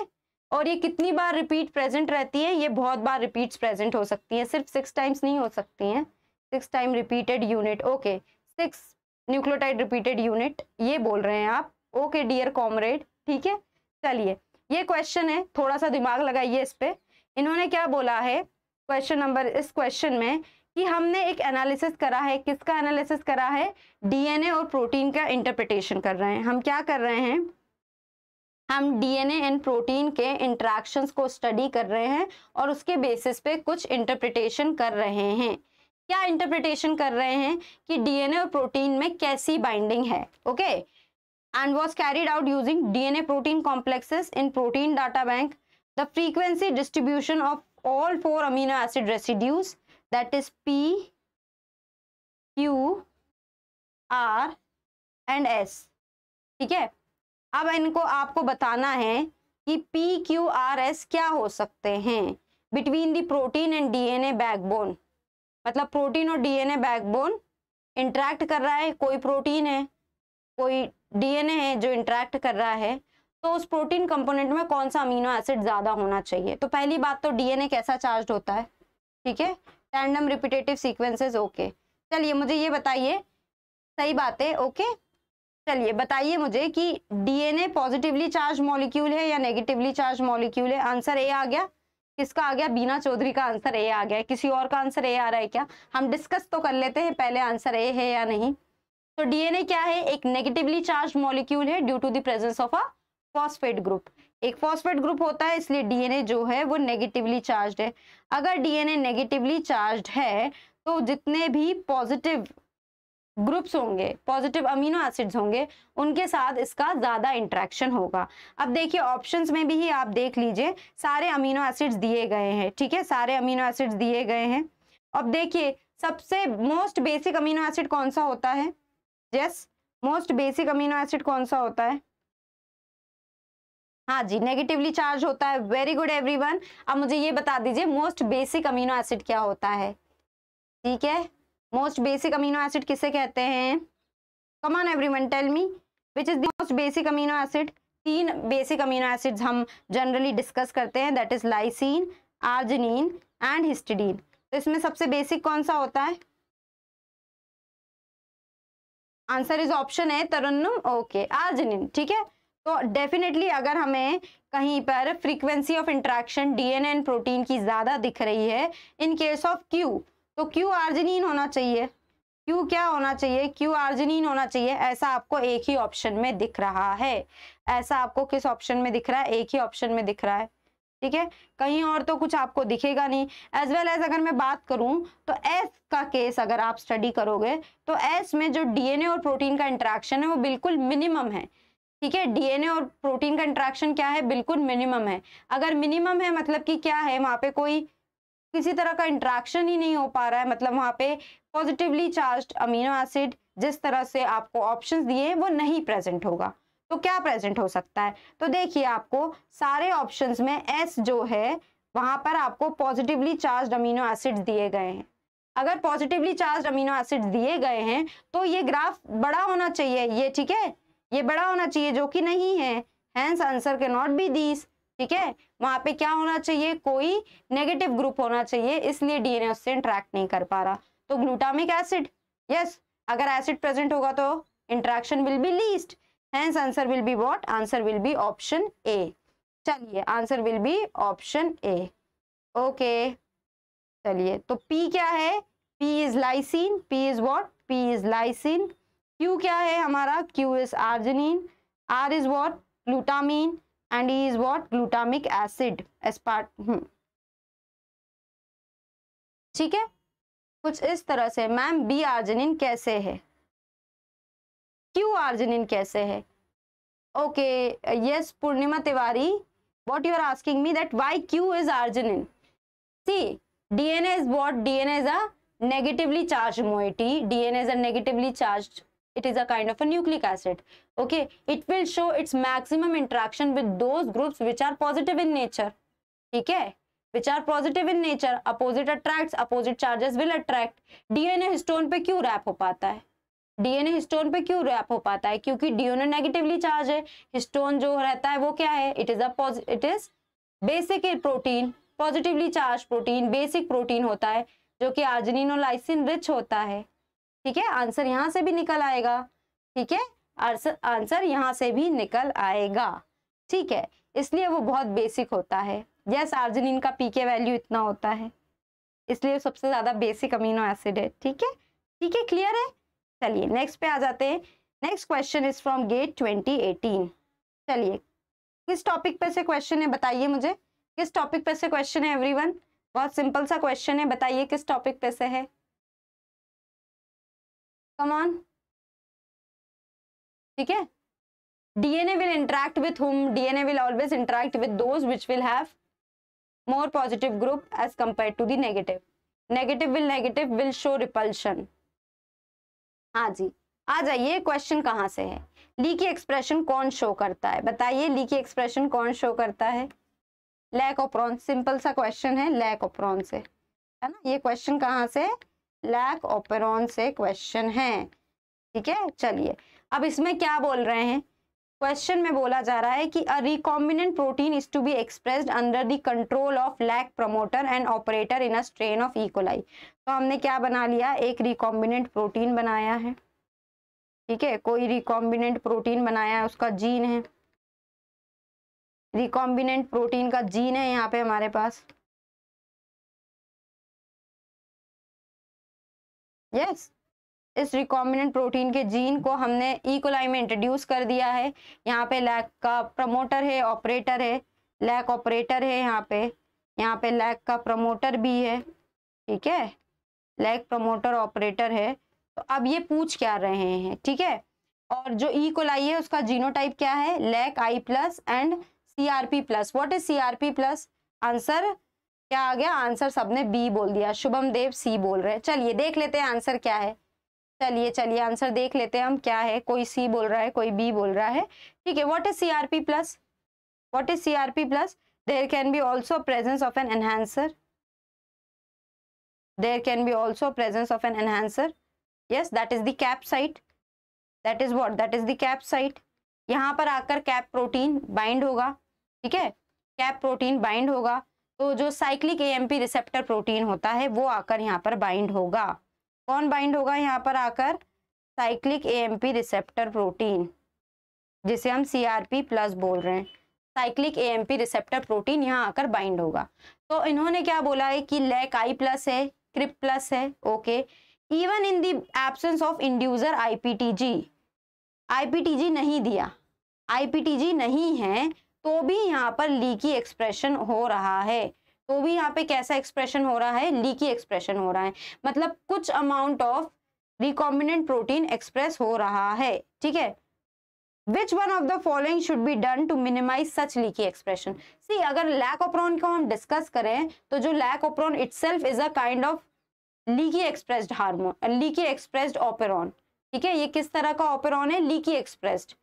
और ये कितनी बार रिपीट प्रेजेंट रहती है? ये बहुत बार रिपीट्स प्रेजेंट हो सकती है, सिर्फ 6 टाइम्स नहीं हो सकती हैं, 6 time repeated unit, okay, 6 nucleotide repeated unit ये बोल रहे हैं आप, ओके डियर कॉमरेड, ठीक है। चलिए ये क्वेश्चन है, थोड़ा सा दिमाग लगाइए इस पे। इन्होंने क्या बोला है क्वेश्चन नंबर, इस क्वेश्चन में कि हमने एक एनालिसिस करा है, किसका एनालिसिस करा है? डीएनए और प्रोटीन का इंटरप्रिटेशन कर रहे हैं। हम क्या कर रहे हैं? हम डीएनए एंड प्रोटीन के इंटरेक्शंस को स्टडी कर रहे हैं और उसके बेसिस पे कुछ इंटरप्रिटेशन कर रहे हैं। क्या इंटरप्रिटेशन कर रहे हैं? कि डीएनए और प्रोटीन में कैसी बाइंडिंग है, okay. And was carried out using DNA protein complexes in protein data bank, the frequency distribution of all 4 amino acid residues, that is P, Q, R and S, ठीक है। अब इनको आपको बताना है कि PQRS क्या हो सकते हैं between the protein and DNA backbone. मतलब प्रोटीन और डीएनए बैकबोन इंटरेक्ट कर रहा है, कोई प्रोटीन है कोई डीएनए है जो इंटरेक्ट कर रहा है, तो उस प्रोटीन कंपोनेंट में कौन सा अमीनो एसिड ज्यादा होना चाहिए? तो पहली बात तो डीएनए कैसा चार्ज होता है, ठीक है, टैंडम रिपीटेटिव सीक्वेंसेस, ओके। चलिए मुझे ये बताइए, सही बात है, ओके। चलिए बताइए मुझे कि डीएनए पॉजिटिवली चार्ज मॉलिक्यूल है या नेगेटिवली चार्ज मॉलिक्यूल है? आंसर ए आ गया, किसका आ गया? बीना चौधरी का आंसर ए आ गया है। किसी और का आंसर ए आ रहा है क्या? हम डिस्कस तो कर लेते हैं पहले आंसर ए है या नहीं। तो डीएनए क्या है? एक नेगेटिवली चार्ज मॉलिक्यूल है due to the presence of a phosphate group. एक फॉस्फेट ग्रुप होता है, इसलिए डीएनए जो है वो नेगेटिवली चार्ज है। अगर डीएनए नेगेटिवली चार्ज है तो जितने भी पॉजिटिव ग्रुप्स होंगे, पॉजिटिव अमीनो एसिड्स होंगे, उनके साथ इसका ज्यादा इंटरेक्शन होगा। अब देखिए ऑप्शंस में भी ही आप देख लीजिए, सारे अमीनो एसिड्स दिए गए हैं, ठीक है, सारे अमीनो एसिड्स दिए गए हैं। अब देखिए सबसे मोस्ट बेसिक अमीनो एसिड कौन सा होता है? Yes, most basic amino acid कौन सा होता है? हाँ जी, नेगेटिवली चार्ज होता है। Very good everyone. अब मुझे ये बता दीजिए मोस्ट बेसिक अमीनो एसिड क्या होता है? ठीक है, मोस्ट बेसिक अमीनो एसिड किसे कहते हैं? Come on everyone tell me which is the most basic amino acid. 3 basic amino acids हम जनरली डिस्कस करते हैं, that is lysine, arginine and histidine. तो इसमें सबसे बेसिक कौन सा होता है? आंसर इज ऑप्शन है तरन्नुम। Okay, arginine. ठीक है, तो डेफिनेटली अगर हमें कहीं पर frequency of interaction DNA and protein की ज्यादा दिख रही है इन केस ऑफ क्यू, तो क्यू आर्जिनिन होना चाहिए। क्यू क्या होना चाहिए? क्यू आर्जिनिन होना चाहिए। ऐसा आपको एक ही ऑप्शन में दिख रहा है। ऐसा आपको किस ऑप्शन में दिख रहा है? एक ही ऑप्शन में दिख रहा है। ठीक है, कहीं और तो कुछ आपको दिखेगा नहीं। एज वेल एज अगर मैं बात करूं तो एस का केस अगर आप स्टडी करोगे तो एस में जो डीएनए और प्रोटीन का इंटरेक्शन है वो बिल्कुल मिनिमम है। ठीक है, डीएनए और प्रोटीन का इंटरेक्शन क्या है? बिल्कुल मिनिमम है। अगर मिनिमम है मतलब कि क्या है? वहां पे कोई किसी तरह का इंटरेक्शन ही नहीं हो पा रहा है, मतलब वहां पे पॉजिटिवली चार्ज्ड अमीनो एसिड जिस तरह से आपको ऑप्शंस दिए वो नहीं प्रेजेंट होगा। तो क्या प्रेजेंट हो सकता है? तो देखिए आपको सारे ऑप्शंस में एस जो है वहां पर आपको पॉजिटिवली चार्ज्ड अमीनो एसिड्स दिए गए हैं। अगर पॉजिटिवली चार्ज्ड अमीनो एसिड्स दिए गए हैं तो ये ग्राफ बड़ा होना चाहिए, ये ठीक है, ये बड़ा होना चाहिए, जो कि नहीं है। Hence answer can not be this. ठीक है, वहां पे क्या होना चाहिए? कोई नेगेटिव ग्रुप होना चाहिए, इसलिए डीएनए उससे इंटरेक्ट नहीं कर पा रहा। तो ग्लूटामिक एसिड, यस, अगर एसिड प्रेजेंट होगा तो interaction will be least, hence answer will be what? Answer will be option A. चलिए, answer will be option A. Okay, चलिए, तो पी क्या है? P is lysine. P is what? P is lysine. Q क्या है हमारा? Q is arginine. R is what? Glutamine. And E is what? Glutamic acid as part. ठीक है, कुछ इस तरह से। मैम बी आर्जिनिन कैसे है? क्यू आर्जिनिन कैसे है? Okay, yes Purnima Tiwari, what you are asking me that why Q is arginine? See, DNA is what? DNA is a negatively charged moiety. DNA is a negatively charged, it is a kind of a nucleic acid. Okay, it will show its maximum interaction with those groups which are positive in nature. ठीक है, which are positive in nature. Opposite attracts, opposite charges will attract. DNA histone पे क्यों rap हो पाता है? DNA histone पे क्यों rap हो पाता है? क्योंकि डीएनए नेगेटिवली चार्ज है। हिस्टोन जो रहता है वो क्या है? It is basic protein, positively charge protein, basic protein होता है जो कि आर्जिनिन और लाइसिन रिच होता है। ठीक है, आंसर यहां से भी निकल आएगा। ठीक है, आंसर यहां से भी निकल आएगा। ठीक है, इसलिए वो बहुत बेसिक होता है। यस, आर्जिनिन का पीके वैल्यू इतना होता है, इसलिए सबसे ज्यादा बेसिक अमीनो एसिड है। ठीक है, ठीक है, क्लियर है। चलिए नेक्स्ट पे आ जाते हैं। Next question is from GATE 2018। चलिए, किस टॉपिक पे से क्वेश्चन है बताइए मुझे, किस टॉपिक पे से क्वेश्चन है एवरीवन? बहुत सिंपल सा क्वेश्चन है, बताइए किस टॉपिक पे से है? Come on. ठीक है, DNA will interact with whom? DNA will always interact with those which will have more positive group as compare to the negative. Negative will show repulsion. हाँ जी, आ जाइए, क्वेश्चन कहाँ से है? ली की एक्सप्रेशन कौन शो करता है? बताइए, ली की एक्सप्रेशन कौन शो करता है? Lac operon. सिंपल सा क्वेश्चन है, लैक ऑपरॉन से, है ना? ये क्वेश्चन कहाँ से? लैक ऑपरॉन से क्वेश्चन है। ठीक है, चलिए, अब इसमें क्या बोल रहे हैं? क्वेश्चन में बोला जा रहा है कि a recombinant protein is to be expressed under the control of lac promoter and operator in a strain of E coli. तो हमने क्या बना लिया? एक रिकॉम्बिनेंट प्रोटीन बनाया है। ठीक है, कोई रिकॉम्बिनेंट प्रोटीन बनाया है, उसका जीन है, रिकॉम्बिनेंट प्रोटीन का जीन है यहाँ पे हमारे पास। यस, इस रिकॉम्बिनेंट प्रोटीन के जीन को हमने ई कोलाई में इंट्रोड्यूस कर दिया है। यहाँ पे लैक का प्रमोटर है, ऑपरेटर है, लैक ऑपरेटर है, यहाँ पे लैक का प्रमोटर भी है, ठीक है, लैक प्रमोटर ऑपरेटर है। तो अब ये पूछ क्या रहे हैं, ठीक है, और जो ई कोलाई है उसका जीनोटाइप क्या है, lac I plus and CRP plus. What is CRP plus? Answer क्या आ गया? आंसर सबने बी बोल दिया, शुभम देव सी बोल रहे हैं। चलिए देख लेते हैं आंसर क्या है, चलिए आंसर देख लेते हैं हम क्या है। कोई सी बोल रहा है, कोई बी बोल रहा है, ठीक है। What is CRP plus? What is CRP plus? There can be also presence of an enhancer, there can be also presence of an enhancer, yes, that is the cap site, that is what, that is the cap site. यहाँ पर आकर cap protein bind होगा, ठीक है, cap protein bind होगा, तो जो cyclic AMP receptor protein होता है वो आकर यहाँ पर बाइंड होगा। कौन बाइंड होगा यहाँ पर आकर? साइक्लिक एएमपी रिसेप्टर प्रोटीन, जिसे हम सीआरपी प्लस बोल रहे हैं। साइक्लिक एएमपी रिसेप्टर प्रोटीन यहाँ आकर बाइंड होगा। तो इन्होंने क्या बोला है कि लैक आई प्लस है, क्रिप प्लस है, okay. Even in the absence of inducer IPTG, IPTG नहीं दिया, आईपीटीजी नहीं है, तो भी यहाँ पर लीकी एक्सप्रेशन हो रहा है, तो भी यहाँ पे कैसा एक्सप्रेशन हो रहा है? लीकी एक्सप्रेशन हो रहा है, मतलब कुछ amount of recombinant protein express हो रहा है, ठीक है। Which one of the following should be done to minimize such leaky expression? See, अगर लैक ऑपरॉन को हम डिस्कस करें तो जो lac operon itself is a kind of leaky expressed hormone, leaky expressed operon, ठीक है। ये किस तरह का ऑपरॉन है? Leaky expressed.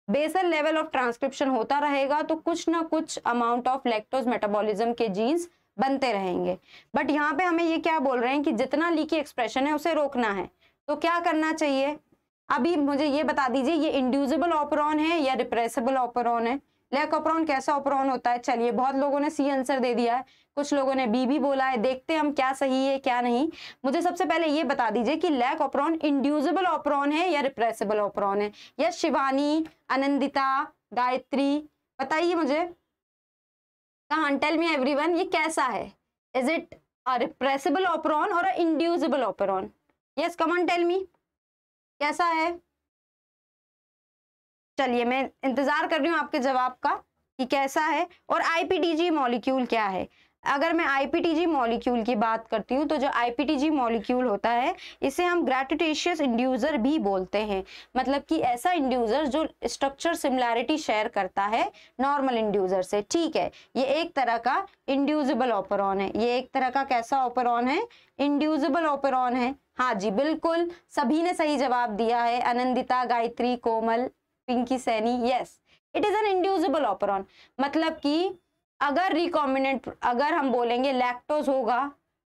Basal level of transcription होता रहेगा तो कुछ ना कुछ अमाउंट ऑफ लैक्टोज मेटाबॉलिज्म के जीन्स बनते रहेंगे, बट यहाँ पे हमें ये क्या बोल रहे हैं कि जितना लीकी एक्सप्रेशन है उसे रोकना है। तो क्या करना चाहिए? अभी मुझे ये बता दीजिए, ये इंड्यूसिबल ऑपरॉन है या रिप्रेसिबल ऑपरॉन है? लैक ऑपरॉन कैसा ऑपरॉन होता है? चलिए, बहुत लोगों ने सी आंसर दे दिया है, कुछ लोगों ने बी भी बोला है, देखते हैं हम क्या सही है क्या नहीं। मुझे सबसे पहले ये बता दीजिए कि लैक ऑपरॉन इंड्यूसिबल ऑपरॉन है या रिप्रेसिबल ऑपरॉन है? या शिवानी, आनंदिता, गायत्री, बताइए मुझे, कहां, टेल मी एवरीवन, ये कैसा है? Is it a repressible operon और a inducible operon? Yes, come on tell me, कैसा है? चलिए मैं इंतजार कर रही हूँ आपके जवाब का कि कैसा है। और आईपीटीजी मॉलिक्यूल क्या है? अगर मैं आईपीटीजी मॉलिक्यूल की बात करती हूँ तो जो आईपीटीजी मॉलिक्यूल होता है इसे हम ग्रेविटेशियस इंड्यूसर भी बोलते हैं, मतलब कि ऐसा इंड्यूसर जो स्ट्रक्चर सिमिलैरिटी शेयर करता है नॉर्मल इंड्यूसर से, ठीक है। ये एक तरह का इंड्यूसिबल ऑपरॉन है, ये एक तरह का कैसा ऑपरॉन है? इंड्यूसिबल ऑपरॉन है। हाँ जी, बिल्कुल सभी ने सही जवाब दिया है, Anandita, Gayatri, Komal, Pinki Saini, yes, it is an inducible operon. मतलब कि अगर रिकॉम्बिनेंट, अगर हम बोलेंगे लैक्टोज होगा,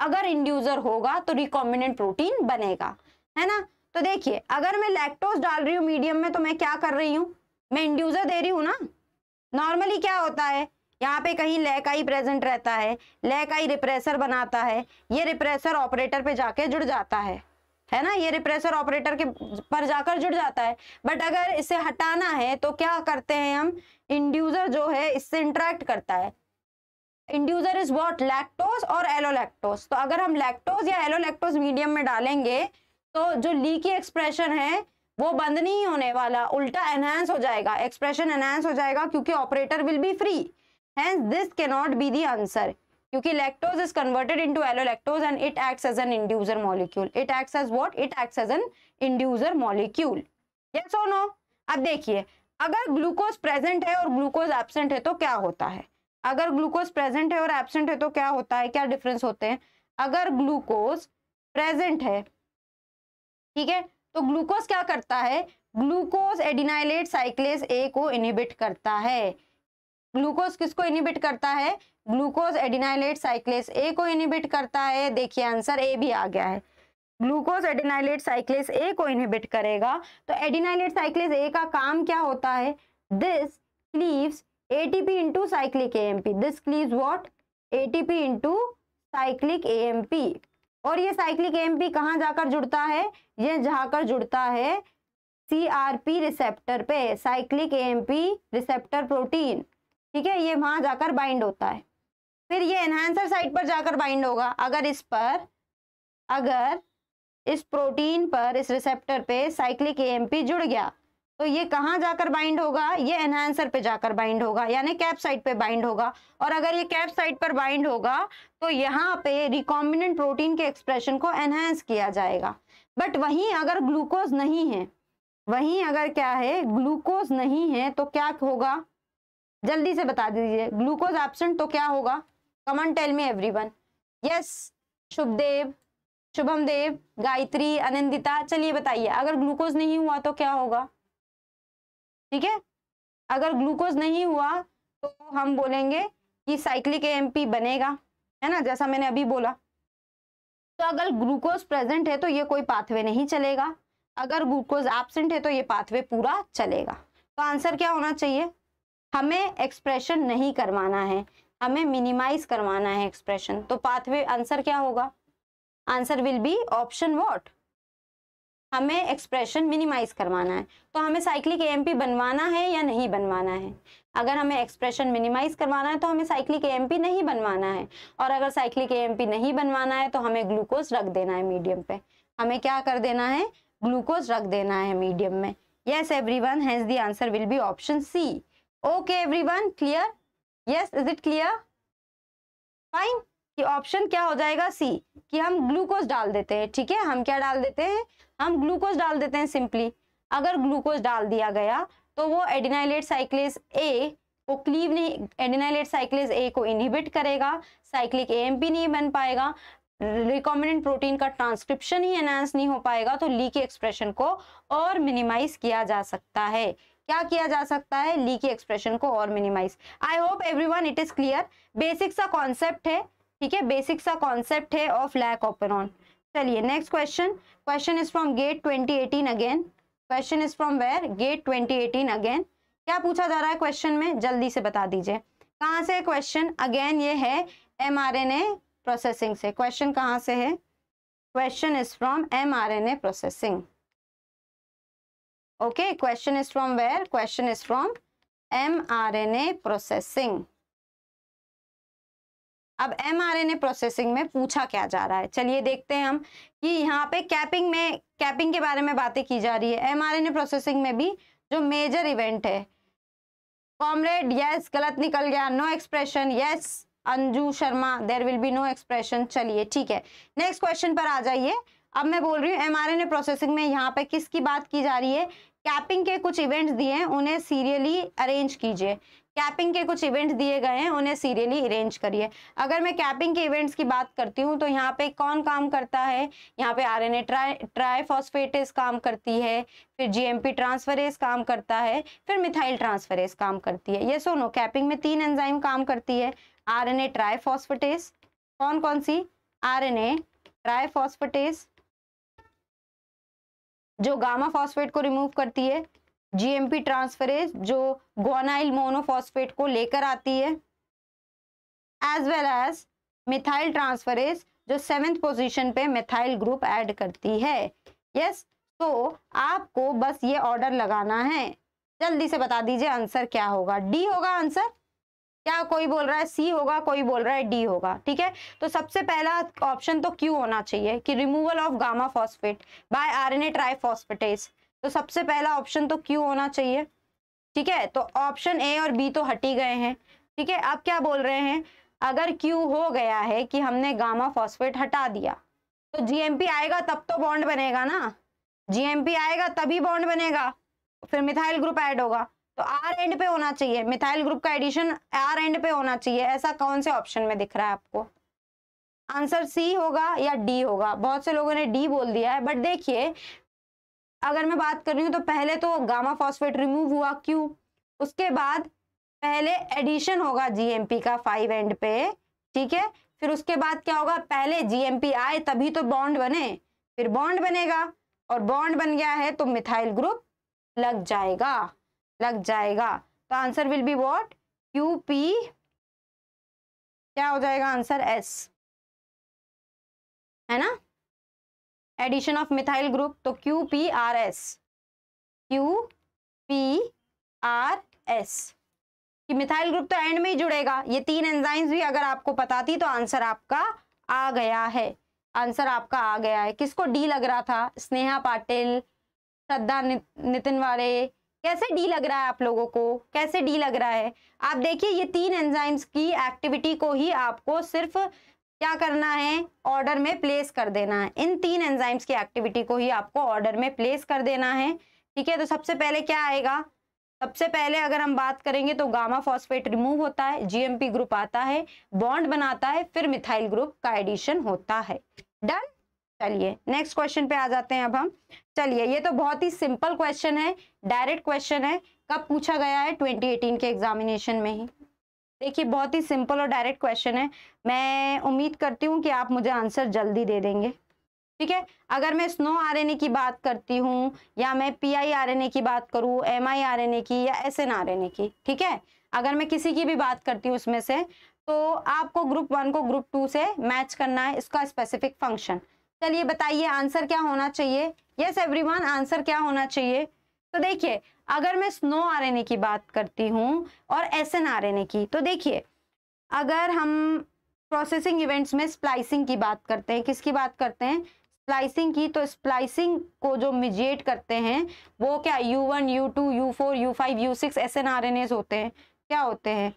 अगर इंड्यूसर होगा तो रिकॉम्बिनेंट प्रोटीन बनेगा, है ना। तो देखिए, अगर मैं लैक्टोज डाल रही हूँ मीडियम में तो मैं क्या कर रही हूँ? मैं इंड्यूसर दे रही हूँ ना। नॉर्मली क्या होता है, यहाँ पे कहीं लैक आई प्रेजेंट रहता है, लैक आई रिप्रेसर बनाता है, ये रिप्रेसर ऑपरेटर पे जाके जुड़ जाता है ना, ये रिप्रेसर ऑपरेटर के पर जाकर जुड़ जाता है। बट अगर इसे हटाना है तो क्या करते हैं हम? इंड्यूसर जो है इससे इंटरेक्ट करता है। Inducer is what? लैक्टोज और एलोलैक्टोज। तो अगर हम लैक्टोज या एलोलैक्टोज मीडियम में डालेंगे तो जो लीकी एक्सप्रेशन है वो बंद नहीं होने वाला, उल्टा एनहांस हो जाएगा, एक्सप्रेशन एनहांस हो जाएगा, क्योंकि operator will be free. Hence this can not be the answer, क्योंकि lactose is converted into allolactose and it acts as an inducer molecule. It acts as what? It acts as an inducer molecule. Yes or no? अब देखिए, अगर glucose present है और glucose absent है तो क्या होता है? अगर ग्लूकोज प्रेजेंट है और एब्सेंट है तो क्या होता है, क्या डिफरेंस होते हैं? अगर ग्लूकोज प्रेजेंट है, ठीक है, तो ग्लूकोज क्या करता है? ग्लूकोज एडिनाइलेट साइक्लेज ए को इनहिबिट करता है। ग्लूकोज किसको इनहिबिट करता है? ग्लूकोज एडिनाइलेट साइक्लेज ए को इनहिबिट करता है। देखिए आंसर ए भी आ गया है, ग्लूकोज एडिनाइलेट साइक्लेज ए को इनहिबिट करेगा। तो एडिनाइलेट साइक्लेज ए का काम क्या होता है? This cleaves ATP into cyclic AMP. This cleaves what? ATP into cyclic AMP. और ये साइक्लिक एएमपी कहाँ जाकर जुड़ता है? ये जाकर जुड़ता है सीआरपी रिसेप्टर पे, साइक्लिक एएमपी रिसेप्टर प्रोटीन, ठीक है, ये वहां जाकर बाइंड होता है। फिर ये एनहांसर साइट पर जाकर बाइंड होगा। अगर इस पर, अगर इस प्रोटीन पर, इस रिसेप्टर पे साइक्लिक एएमपी जुड़ गया तो ये कहाँ जाकर बाइंड होगा, ये एनहांसर पे जाकर बाइंड होगा, यानी कैप साइट पे बाइंड होगा। और अगर ये कैप साइट पर बाइंड होगा तो यहाँ पे रिकॉम्बिनेंट प्रोटीन के एक्सप्रेशन को एनहांस किया जाएगा। बट वहीं अगर ग्लूकोज नहीं है, वहीं अगर क्या है, ग्लूकोज नहीं है तो क्या होगा, जल्दी से बता दीजिए। ग्लूकोज एब्सेंट तो क्या होगा, come on tell me everyone. Yes Shubhdev, Shubham Dev, Gayatri, Anandita, चलिए बताइए अगर ग्लूकोज नहीं हुआ तो क्या होगा। ठीक है, अगर ग्लूकोज नहीं हुआ तो हम बोलेंगे कि साइक्लिक एएमपी बनेगा, है ना, जैसा मैंने अभी बोला। तो अगर ग्लूकोज प्रेजेंट है तो ये कोई पाथवे नहीं चलेगा, अगर ग्लूकोज एब्सेंट है तो ये पाथवे पूरा चलेगा। तो आंसर क्या होना चाहिए, हमें एक्सप्रेशन नहीं करवाना है, हमें मिनिमाइज करवाना है एक्सप्रेशन। तो पाथवे आंसर क्या होगा, answer will be option what, हमें एक्सप्रेशन मिनिमाइज करवाना है। तो हमें साइक्लिक एएमपी बनवाना है या नहीं बनवाना है। अगर हमें एक्सप्रेशन मिनिमाइज करवाना है तो हमें साइक्लिक एएमपी नहीं बनवाना है, और अगर साइक्लिक एएमपी नहीं बनवाना है तो हमें ग्लूकोज रख देना है मीडियम पे। हमें क्या कर देना है, ग्लूकोज रख देना है मीडियम में। Yes everyone, hence the answer will be option C. Okay everyone, clear, yes, is it clear, fine. कि ऑप्शन क्या हो जाएगा, सी, कि हम ग्लूकोज डाल देते हैं। ठीक है, हम क्या डाल देते हैं, हम ग्लूकोज डाल देते हैं सिंपली। अगर ग्लूकोज डाल दिया गया तो वो एडिनाइलेट साइक्लेज ए को क्लीव नहीं, एडिनाइलेट साइक्लेज ए को इनहिबिट करेगा, साइक्लिक एएमपी नहीं बन पाएगा, रिकॉम्बिनेंट प्रोटीन का ट्रांसक्रिप्शन ही एनहांस नहीं हो पाएगा। तो ली के एक्सप्रेशन को और मिनिमाइज किया जा सकता है। क्या किया जा सकता है, ली के एक्सप्रेशन को और minimise. I hope everyone it is clear. Basic सा कॉन्सेप्ट है, ठीक है, बेसिक सा कॉन्सेप्ट है ऑफ लैक ऑपेरॉन। चलिए next question, question is from GATE 2018 again. Question is from where, GATE 2018 again. क्या पूछा जा रहा है क्वेश्चन में, जल्दी से बता दीजिए। कहाँ से क्वेश्चन, अगेन ये है mRNA प्रोसेसिंग से। क्वेश्चन कहाँ से है, question is from mRNA processing. Okay, question is from where, question is from mRNA processing. अब mRNA प्रोसेसिंग में पूछा क्या जा रहा है, चलिए देखते हैं हम कि यहाँ पे कैपिंग में, कैपिंग के बारे में बातें की जा रही है। mRNA प्रोसेसिंग में भी जो मेजर इवेंट है, कॉमरेड यस, गलत निकल गया, no expression, yes Anju Sharma, there will be no expression. चलिए ठीक है, नेक्स्ट क्वेश्चन पर आ जाइए। अब मैं बोल रही हूँ mRNA प्रोसेसिंग में यहाँ पे किसकी बात की जा रही है, कैपिंग के कुछ इवेंट्स दिए हैं, उन्हें सीरियली अरेंज कीजिए। कैपिंग के कुछ इवेंट्स दिए गए हैं, उन्हें सीरियली अरेंज करिए। अगर मैं कैपिंग के इवेंट्स की बात करती हूँ तो यहाँ पे कौन काम करता है, यहाँ पे आरएनए ट्राइफॉस्फेटेज काम करती है, फिर जीएमपी ट्रांसफरेज काम करता है, फिर मिथाइल ट्रांसफरेज काम करती है। ये सुनो, कैपिंग में 3 एंजाइम काम करती है। आरएनए ट्राइफॉस्फेटेज, कौन कौन सी, आरएनए ट्राइफॉस्फेटेज जो गामा फॉस्फेट को रिमूव करती है, जीएमपी ट्रांसफरेज जो ग्वानाइल मोनोफॉस्फेट को लेकर आती है, as well as methyl transferase जो 7th पोजीशन पे मिथाइल ग्रुप ऐड करती है। यस, तो आपको बस ये ऑर्डर लगाना है। जल्दी से बता दीजिए आंसर क्या होगा, डी होगा आंसर। क्या कोई बोल रहा है सी होगा, कोई बोल रहा है डी होगा। ठीक है, तो सबसे पहला ऑप्शन तो क्यू होना चाहिए कि removal of gamma phosphate by RNA triphosphatase. तो सबसे पहला ऑप्शन तो क्यू होना चाहिए। ठीक है, तो ऑप्शन ए और बी तो हट ही गए हैं। ठीक है, अब क्या बोल रहे हैं, अगर क्यू हो गया है कि हमने गामा फॉस्फेट हटा दिया तो जीएमपी आएगा तब तो बॉन्ड बनेगा ना, जीएमपी आएगा तभी बॉन्ड बनेगा, फिर मिथाइल ग्रुप ऐड होगा। तो आर एंड पे होना चाहिए, मिथाइल ग्रुप का एडिशन आर एंड पे होना चाहिए। ऐसा कौन से ऑप्शन में दिख रहा है आपको, आंसर सी होगा या डी होगा। बहुत से लोगों ने डी बोल दिया है, बट देखिए अगर मैं बात कर रही हूँ तो पहले तो गामा फॉस्फेट रिमूव हुआ क्यू, उसके बाद पहले एडिशन होगा जीएमपी का 5 एंड पे। ठीक है, फिर उसके बाद क्या होगा, पहले जीएमपी आए तभी तो बॉन्ड बने, फिर बॉन्ड बनेगा, और बॉन्ड बन गया है तो मिथाइल ग्रुप लग जाएगा, लग जाएगा। तो answer will be what, QP, क्या हो जाएगा आंसर, एस, है ना, एडिशन ऑफ मिथाइल ग्रुप। तो QPRS, QPRS कि मिथाइल ग्रुप तो एंड में ही जुड़ेगा। ये 3 एंजाइम्स भी अगर आपको पता थी तो आंसर आपका आ गया है। आंसर आपका आ गया है। किसको डी लग रहा था? स्नेहा पाटिल, श्रद्धा नितिन वाले, कैसे डी लग रहा है आप लोगों को? कैसे डी लग रहा है? आप देखिए ये 3 एंजाइम्स की एक्टिविटी को ही आपको सिर्फ क्या करना है? ऑर्डर में प्लेस कर देना है। इन 3 एंजाइम्स की एक्टिविटी को ही आपको ऑर्डर में प्लेस कर देना है। ठीक है, तो सबसे पहले क्या आएगा? सबसे पहले अगर हम बात करेंगे तो गामा फॉस्फेट रिमूव होता है, जीएमपी ग्रुप आता है, बॉन्ड बनाता है, फिर मिथाइल ग्रुप का एडिशन होता है। डन। चलिए नेक्स्ट क्वेश्चन पे आ जाते हैं अब हम। चलिए ये तो बहुत ही सिंपल क्वेश्चन है, डायरेक्ट क्वेश्चन है। कब पूछा गया है? 2018 के एग्जामिनेशन में ही। देखिए बहुत ही सिंपल और डायरेक्ट क्वेश्चन है। मैं उम्मीद करती हूँ कि आप मुझे आंसर जल्दी दे देंगे। ठीक है, अगर मैं स्नो आरएनए की बात करती हूँ या मैं पीआई आरएनए की बात करूँ, एमआई आरएनए की या एसएन आरएनए की, ठीक है, अगर मैं किसी की भी बात करती हूँ उसमें से, तो आपको ग्रुप 1 को ग्रुप 2 से मैच करना है इसका स्पेसिफिक फंक्शन। चलिए बताइए आंसर क्या होना चाहिए? यस एवरीवन, आंसर क्या होना चाहिए? तो देखिए अगर मैं स्नो आरएनए की बात करती हूँ और एसएन आरएनए की, तो देखिए अगर हम प्रोसेसिंग इवेंट्स में स्प्लाइसिंग की बात करते हैं, किसकी बात करते हैं? स्प्लाइसिंग की। तो स्प्लाइसिंग को जो मिडिएट करते हैं वो क्या? U1, U2, U4, U5, U6 SN RNS होते हैं। क्या होते हैं?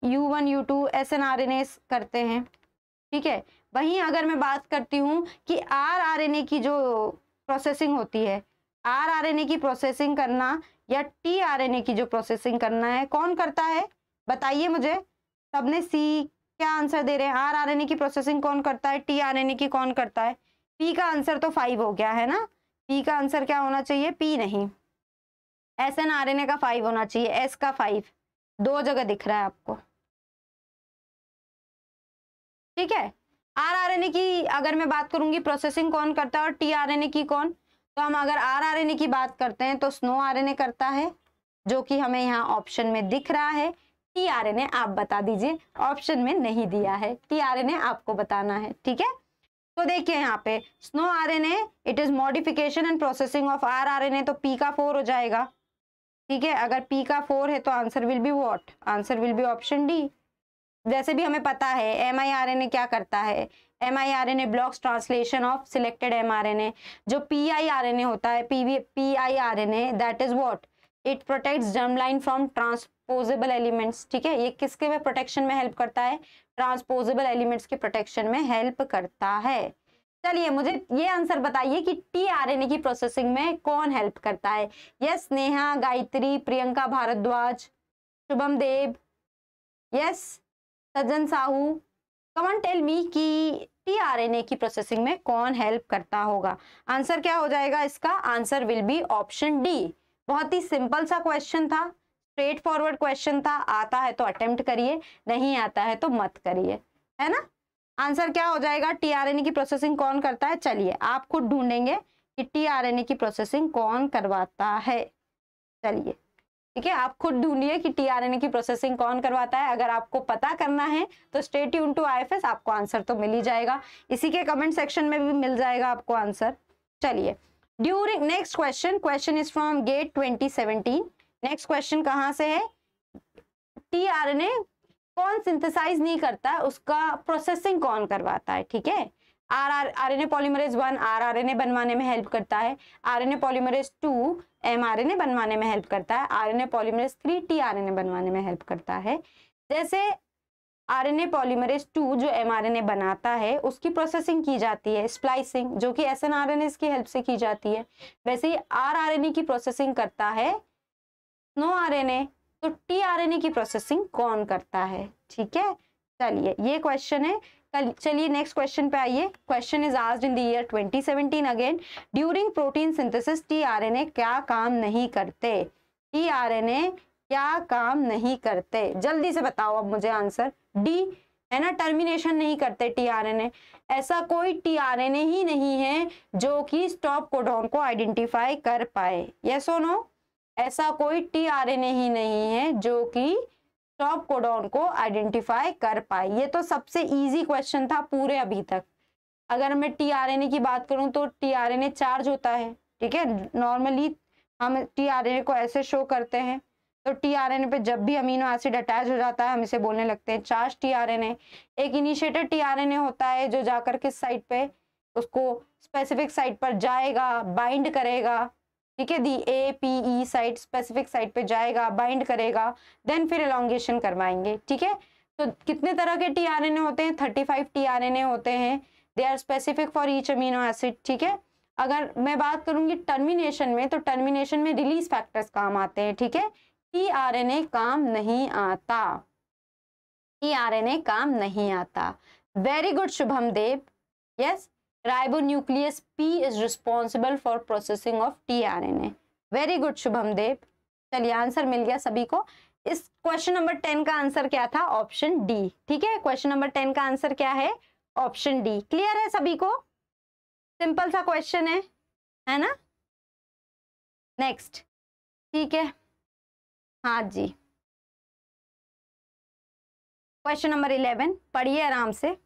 U1, U2 एसएन आरएनएस करते हैं। ठीक है, वहीं अगर मैं बात करती हूँ कि आर आरएनए की जो प्रोसेसिंग होती है, आर आरएनए की प्रोसेसिंग करना या टी आरएनए की जो प्रोसेसिंग करना है, कौन करता है? बताइए मुझे। सबने सी क्या आंसर दे रहे हैं? आर आरएनए की प्रोसेसिंग कौन करता है? टी आरएनए की कौन करता है? पी का आंसर तो 5 हो गया है ना। पी का आंसर क्या होना चाहिए? पी नहीं, एसएन आरएनए का 5 होना चाहिए। एस का 5 दो जगह दिख रहा है आपको। ठीक है, आर आरएनए की अगर मैं बात करूंगी प्रोसेसिंग कौन करता है और टी आरएनए की कौन, तो हम अगर आर आरएनए की बात करते हैं तो स्नो आरएनए करता है, जो कि हमें यहाँ ऑप्शन में दिख रहा है। टी आरएनए आप बता दीजिए, ऑप्शन में नहीं दिया है। टी आरएनए आपको बताना है। ठीक है, तो देखिए यहाँ पे snow RNA it is modification and processing of are RNA, तो पी का 4 हो जाएगा। ठीक है, अगर पी का 4 है तो answer will be what? Answer will be option D. वैसे भी हमें पता है एमआईआरएनए क्या करता है। MiRNA blocks translation of selected mRNA. जो पीआईआरएनए होता है, piRNA that is what? It protects germline from transposable elements. ठीक है, ये किसके में प्रोटेक्शन में हेल्प करता है? ट्रांसपोजेबल एलिमेंट्स के प्रोटेक्शन में हेल्प करता है। चलिए मुझे ये आंसर बताइए कि टी आरएनए की प्रोसेसिंग में कौन हेल्प करता है? यस नेहा, गायत्री, प्रियंका भारद्वाज, शुभम देव, यस सज्जन साहू। कमन टेल मी कि टी आरएनए की प्रोसेसिंग में कौन हेल्प करता होगा? आंसर क्या हो जाएगा इसका? Answer will be option D. बहुत ही सिंपल सा क्वेश्चन था, स्ट्रेट फॉरवर्ड क्वेश्चन था। आता है तो अटेम्प्ट करिए, नहीं आता है तो मत करिए, है ना। आंसर क्या हो जाएगा? टी आरएनए की प्रोसेसिंग कौन करता है? चलिए आप खुद ढूंढेंगे कि टी आरएनए की प्रोसेसिंग कौन करवाता है। चलिए ठीक है, आप खुद ढूंढिए कि टी आरएनए की प्रोसेसिंग कौन करवाता है। अगर आपको पता करना है तो स्टे ट्यून टू आईएफएस, आपको आंसर तो मिल ही जाएगा। इसी के कमेंट सेक्शन में भी मिल जाएगा आपको आंसर। चलिए during next question is from GATE 2017। Next question कहाँ से है? टी आरएनए कौन सिंथेसाइज नहीं करता, उसका प्रोसेसिंग कौन करवाता है? ठीक है, आरएनए पॉलीमरेज 1 आरआरएनए बनवाने में हेल्प करता है, आरएनए पॉलीमरेज 2 एमआरएनए बनवाने में हेल्प करता है, आरएनए पॉलीमरेज 3 टीआरएनए बनवाने में हेल्प करता है। जैसे आरएनए पॉलीमरेज 2 जो एमआरएनए बनाता है उसकी प्रोसेसिंग की जाती है स्प्लाइसिंग, जो कि एसएनआरएनए की हेल्प से की जाती है। वैसे ही आरआरएनए की प्रोसेसिंग करता है स्नो आरएनए, तो टीआरएनए की प्रोसेसिंग कौन करता है? ठीक है, चलिए ये क्वेश्चन है। चलिए नेक्स्ट क्वेश्चन पे आइए। Question is asked in the year 2017 again. During protein synthesis tRNA क्या काम नहीं करते? टीआरएनए क्या काम नहीं करते? जल्दी से बताओ अब मुझे आंसर। डी है ना, टर्मिनेशन नहीं करते टीआरएनए। ऐसा कोई टीआरएनए ही नहीं है जो कि स्टॉप कोडॉन को आइडेंटिफाई कर पाए। यस और नो? ऐसा कोई टीआरएनए ही नहीं है जो कि स्टॉप कोडॉन को आइडेंटिफाई कर पाए। ये तो सबसे इजी क्वेश्चन था पूरे अभी तक। अगर मैं टीआरएनए की बात करूं तो टीआरएनए चार्ज होता है। ठीक है, नॉर्मली हम टीआरएनए को ऐसे शो करते हैं, तो टीआरएनए पे जब भी अमीनो एसिड अटैच हो जाता है हम इसे बोलने लगते हैं चार्ज टीआरएनए। एक इनिशिएटर टीआरएनए होता है जो जाकर किस साइट पे उसको स्पेसिफिक साइट पर जाएगा, बाइंड करेगा, ठीक है, दी APE साइट स्पेसिफिक साइट पे जाएगा, बाइंड करेगा, देन फिर एलोंगेशन करवाएंगे, ठीक है। तो कितने तरह के tRNA होते हैं? 35 tRNA होते हैं, they are specific for each amino acid, ठीक है। अगर मैं बात करूंगी टर्मिनेशन में, तो टर्मिनेशन में रिलीज फैक्टर्स काम आते हैं, ठीक है, tRNA काम नहीं आता, tRNA काम नहीं आता। Very good Shubham Dev, yes, ribonuclease P is responsible for processing of tRNA। Very good Shubham Dev, चलिए आंसर मिल गया सभी को। इस क्वेश्चन नंबर 10 का आंसर क्या था? ऑप्शन डी, ठीक है, क्वेश्चन नंबर 10 का आंसर क्या है? Option D. क्लियर है सभी को? सिंपल सा क्वेश्चन है ना। नेक्स्ट, ठीक है, हाँ जी, क्वेश्चन नंबर 11, पढ़िए आराम से,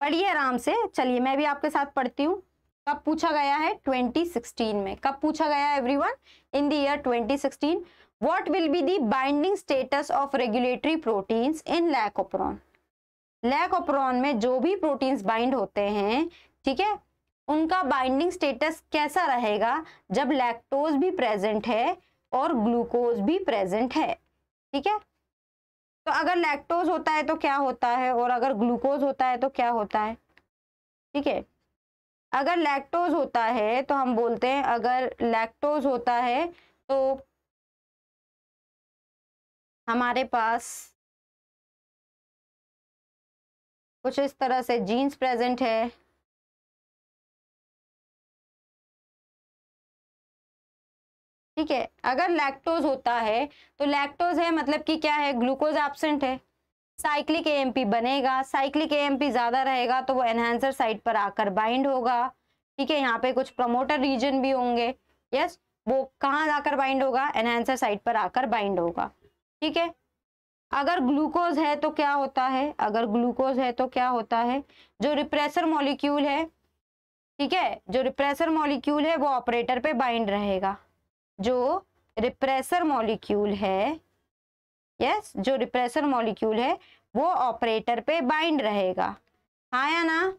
पढ़िए आराम से। चलिए मैं भी आपके साथ पढ़ती हूँ। कब पूछा गया है? 2016 में। कब पूछा गया है everyone? In the year 2016। What will be the binding status of regulatory proteins in lac operon? Lac operon में जो भी प्रोटीन्स बाइंड होते हैं, ठीक है, उनका बाइंडिंग स्टेटस कैसा रहेगा जब लैक्टोज भी प्रेजेंट है और ग्लूकोज भी प्रेजेंट है, ठीक है। तो अगर लैक्टोज होता है तो क्या होता है, और अगर ग्लूकोज होता है तो क्या होता है, ठीक है। अगर लैक्टोज होता है तो हम बोलते हैं, अगर लैक्टोज होता है तो हमारे पास कुछ इस तरह से जीन्स प्रेजेंट है, ठीक है। अगर लैक्टोज होता है तो लैक्टोज है मतलब कि क्या है? ग्लूकोज एब्सेंट है, साइक्लिक AMP बनेगा, साइक्लिक AMP ज्यादा रहेगा तो वो एनहांसर साइट पर आकर बाइंड होगा, ठीक है। यहाँ पे कुछ प्रमोटर रीजन भी होंगे, यस, वो कहाँ जाकर बाइंड होगा? एनहांसर साइट पर आकर बाइंड होगा, ठीक है। अगर ग्लूकोज है तो क्या होता है? अगर ग्लूकोज है तो क्या होता है? जो रिप्रेसर मॉलिक्यूल है, ठीक है, जो रिप्रेसर मॉलिक्यूल है वो ऑपरेटर पे बाइंड रहेगा, जो रिप्रेसर मॉलिक्यूल है, यस, जो रिप्रेसर मॉलिक्यूल है वो ऑपरेटर पे बाइंड रहेगा, हाँ या ना?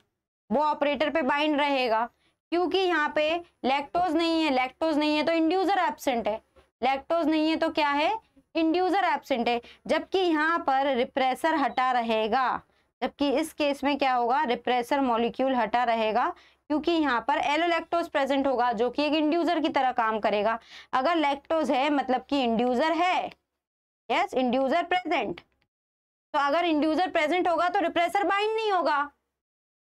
वो ऑपरेटर पे बाइंड रहेगा क्योंकि यहाँ पे लैक्टोज नहीं है, लैक्टोज नहीं है तो इंड्यूसर एब्सेंट है, लैक्टोज नहीं है तो क्या है? इंड्यूसर एब्सेंट है। जबकि यहाँ पर रिप्रेसर हटा रहेगा, जबकि इस केस में क्या होगा? रिप्रेसर मॉलिक्यूल हटा रहेगा क्योंकि यहाँ पर एलोलैक्टोज प्रेजेंट होगा जो कि एक इंड्यूसर की तरह काम करेगा। अगर लैक्टोज है मतलब कि इंड्यूसर है, यस, इंड्यूसर प्रेजेंट, तो अगर इंड्यूसर प्रेजेंट होगा तो रिप्रेसर बाइंड नहीं होगा,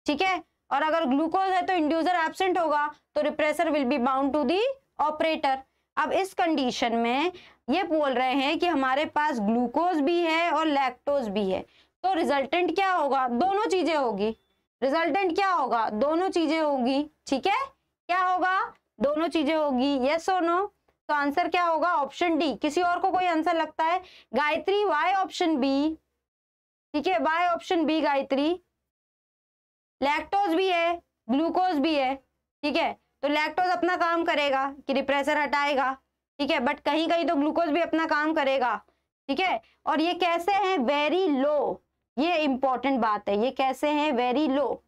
ठीक है। और अगर ग्लूकोज है तो इंड्यूसर एब्सेंट होगा तो repressor will be bound to the operator. अब इस कंडीशन में ये बोल रहे हैं कि हमारे पास ग्लूकोज भी है और लैक्टोज भी है, तो रिजल्टेंट क्या होगा? दोनों चीजें होगी। रिजल्टेंट क्या होगा? दोनों चीजें होगी, ठीक है। क्या होगा? दोनों चीजें होगी, यस और नो। तो आंसर क्या होगा? Option D. किसी और को कोई आंसर लगता है? गायत्री, वाई ऑप्शन बी, ठीक है, why option B Gayatri. Lactose भी है, ग्लूकोज भी है, ठीक है, तो लैक्टोज अपना काम करेगा कि रिप्रेसर हटाएगा, ठीक है, बट कहीं कहीं तो ग्लूकोज भी अपना काम करेगा, ठीक है। और ये कैसे हैं? वेरी लो, ये इंपॉर्टेंट बात है, ये कैसे हैं? Very low.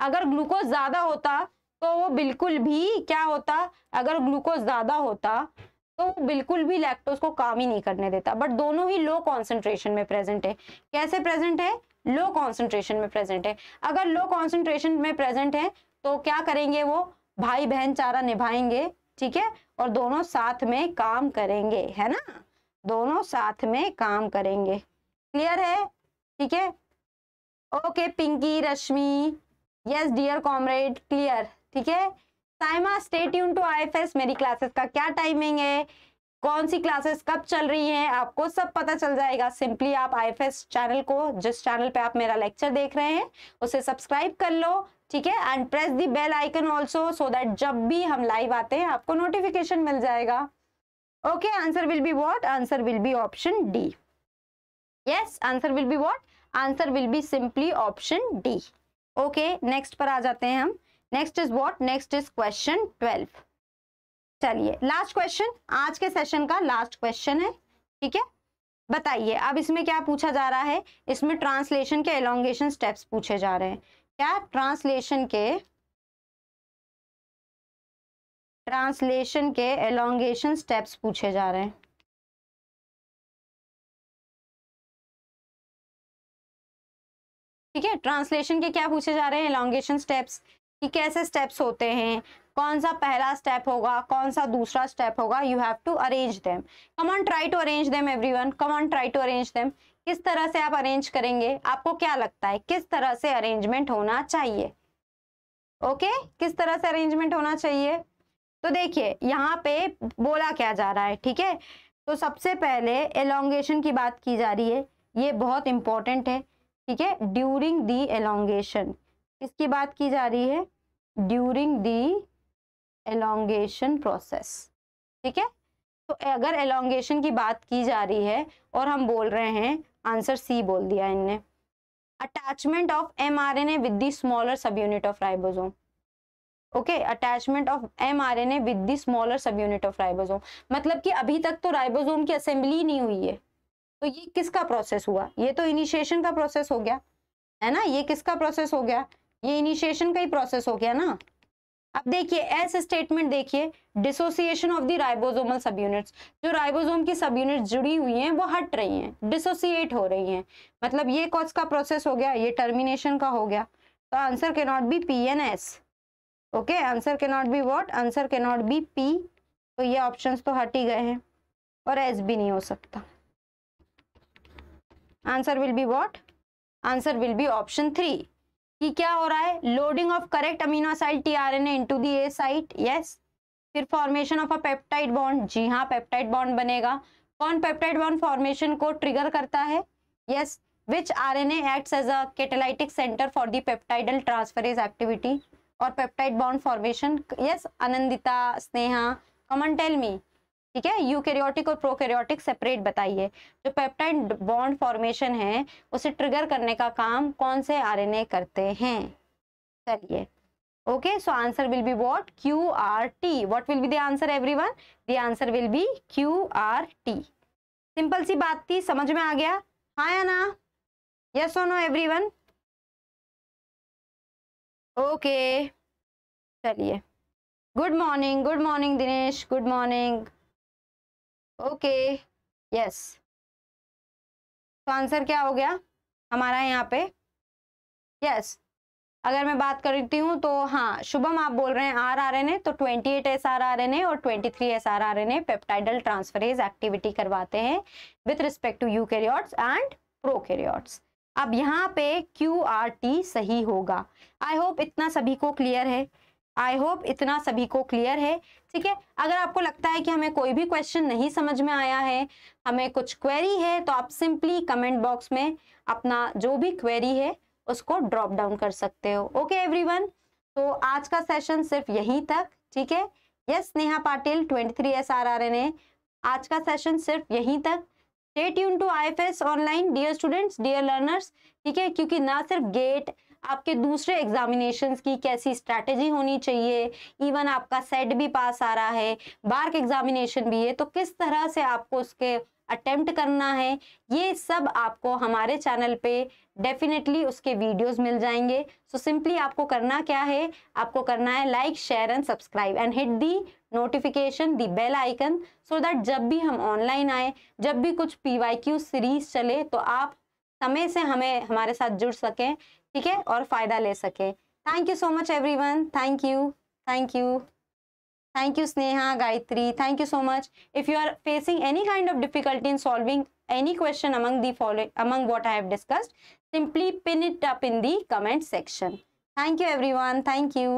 अगर ग्लूकोज ज्यादा होता तो वो बिल्कुल भी क्या होता? अगर ग्लूकोज ज्यादा होता तो वो बिल्कुल भी लैक्टोज को काम ही नहीं करने देता, बट दोनों ही लो कॉन्सेंट्रेशन में प्रेजेंट है। कैसे प्रेजेंट है? लो कॉन्सेंट्रेशन में प्रेजेंट है। अगर लो कॉन्सेंट्रेशन में प्रेजेंट है तो क्या करेंगे? वो भाई बहन चारा निभाएंगे, ठीक है, और दोनों साथ में काम करेंगे, है ना, दोनों साथ में काम करेंगे। क्लियर है? ठीक है, okay Pinky, Rashmi, yes dear comrade, clear, ठीक है। Saima, stay tune to IFS। मेरी क्लासेस का क्या टाइमिंग है, कौन सी क्लासेस कब चल रही हैं, आपको सब पता चल जाएगा। सिंपली आप IFS चैनल को, जिस चैनल पे आप मेरा लेक्चर देख रहे हैं, उसे सब्सक्राइब कर लो, ठीक है, and press the bell icon also, so that जब भी हम लाइव आते हैं आपको नोटिफिकेशन मिल जाएगा। Okay, answer will be what? Answer will be option D. Yes, answer will be what? Answer will be simply option D. Okay, next पर आ जाते हैं हम। Next is what? Next is question 12। चलिए last question, आज के session का last question है, ठीक है। बताइए अब इसमें क्या पूछा जा रहा है? इसमें ट्रांसलेशन के एलोंगेशन स्टेप्स पूछे जा रहे हैं। क्या? ट्रांसलेशन के ट्रांसलेशन के एलोंगेशन स्टेप्स पूछे जा रहे हैं। ठीक है, ट्रांसलेशन के क्या पूछे जा रहे हैं, एलोंगेशन स्टेप्स, कि कैसे स्टेप्स होते हैं, कौन सा पहला स्टेप होगा, कौन सा दूसरा स्टेप होगा। You have to arrange them. Come on try to arrange them everyone, come on try to arrange them. किस तरह से आप अरेंज करेंगे, आपको क्या लगता है किस तरह से अरेंजमेंट होना चाहिए? ओके, किस तरह से अरेंजमेंट होना चाहिए? तो देखिए यहाँ पे बोला क्या जा रहा है। ठीक है, तो सबसे पहले एलोंगेशन की बात की जा रही है, ये बहुत इंपॉर्टेंट है। ठीक है, ड्यूरिंग दी एलोंगेशन, किसकी बात की जा रही है? During the elongation process. ठीक है, तो अगर एलोंगेशन की बात की जा रही है और हम बोल रहे हैं, आंसर सी बोल दिया इनने, attachment of mRNA with the smaller सब unit of ribosome. Okay, attachment of mRNA with the smaller सब यूनिट ऑफ राइबोसोम, मतलब कि अभी तक तो राइबोसोम की असेंबली नहीं हुई है, तो ये किसका प्रोसेस हुआ? ये तो इनिशिएशन का प्रोसेस हो गया है ना। ये किसका प्रोसेस हो गया? ये इनिशिएशन का ही प्रोसेस हो गया ना। अब देखिए एस स्टेटमेंट, देखिए डिसोसिएशन ऑफ द राइबोसोमल सब यूनिट्स, जो राइबोसोम की सब यूनिट्स जुड़ी हुई हैं वो हट रही हैं, डिसोसिएट हो रही हैं, मतलब ये कौन का प्रोसेस हो गया? ये टर्मिनेशन का हो गया। तो answer can not be P and S. Okay, answer can not be what? Answer can not be P. तो ये ऑप्शंस तो हट ही गए हैं, और एस भी नहीं हो सकता। Answer will be what? Answer will be option 3, कि क्या हो रहा है? Loading of correct amino side tRNA into the A site, yes. फिर formation of a peptide bond, जी हाँ पेप्टाइड बॉन्ड बनेगा। कौन पेप्टाइड बॉन्ड फॉर्मेशन को ट्रिगर करता है? Yes, which RNA acts as a catalytic centre for the peptidyl transferase activity और peptide bond formation. Yes, Anandita, Sneha, come on tell मी। ठीक है, यूकैरियोटिक और प्रोकैरियोटिक सेपरेट बताइए। जो पेप्टाइड बॉन्ड फॉर्मेशन है उसे ट्रिगर करने का काम कौन से आरएनए करते हैं? चलिए, okay, so answer will be what? QRT। What will be the answer everyone? The answer will be QRT। Simple सी बात थी, समझ में आ गया? हाँ या ना? यस और नो एवरीवन? ओके, चलिए, good morning Dinesh, good morning. Okay, yes, तो आंसर क्या हो गया हमारा यहाँ पे? यस, अगर मैं बात करती हूँ तो हाँ, शुभम आप बोल रहे हैं RRNA, तो 28 SRRNA और 23 SRRNA पेप्टाइडल ट्रांसफरेज एक्टिविटी करवाते हैं with respect to eukaryotes and prokaryotes. अब यहाँ पे QRT सही होगा। आई होप इतना सभी को क्लियर है, आई होप इतना सभी को क्लियर है। ठीक है, अगर आपको लगता है कि हमें कोई भी क्वेश्चन नहीं समझ में आया है, हमें कुछ क्वेरी है, तो आप सिंपली कमेंट बॉक्स में अपना जो भी क्वेरी है उसको ड्रॉप डाउन कर सकते हो। ओके एवरीवन, तो आज का सेशन सिर्फ यहीं तक। ठीक है, यस नेहा पाटिल 23 SRRNA, आज का सेशन सिर्फ यहीं तक। Stay tune to IFS online dear students, dear learners. ठीक है, क्योंकि ना सिर्फ गेट, आपके दूसरे एग्जामिनेशंस की कैसी स्ट्रैटेजी होनी चाहिए, इवन आपका सेट भी पास आ रहा है, बार्क एग्जामिनेशन भी है, तो किस तरह से आपको उसके अटेम्प्ट करना है, ये सब आपको हमारे चैनल पे डेफिनेटली उसके वीडियोस मिल जाएंगे। सो सिंपली आपको करना क्या है? आपको करना है like, share and subscribe and hit the notification, the bell icon, so that जब भी हम ऑनलाइन आए, जब भी कुछ PYQ सीरीज चले, तो आप समय से हमारे साथ जुड़ सकें। ठीक है, और फायदा ले सके। Thank you so much everyone, thank you, thank you, thank you Sneha, Gayatri, thank you so much. If you are facing any kind of difficulty in solving any question among what I have discussed, simply pin it up in the comment section. Thank you everyone, thank you.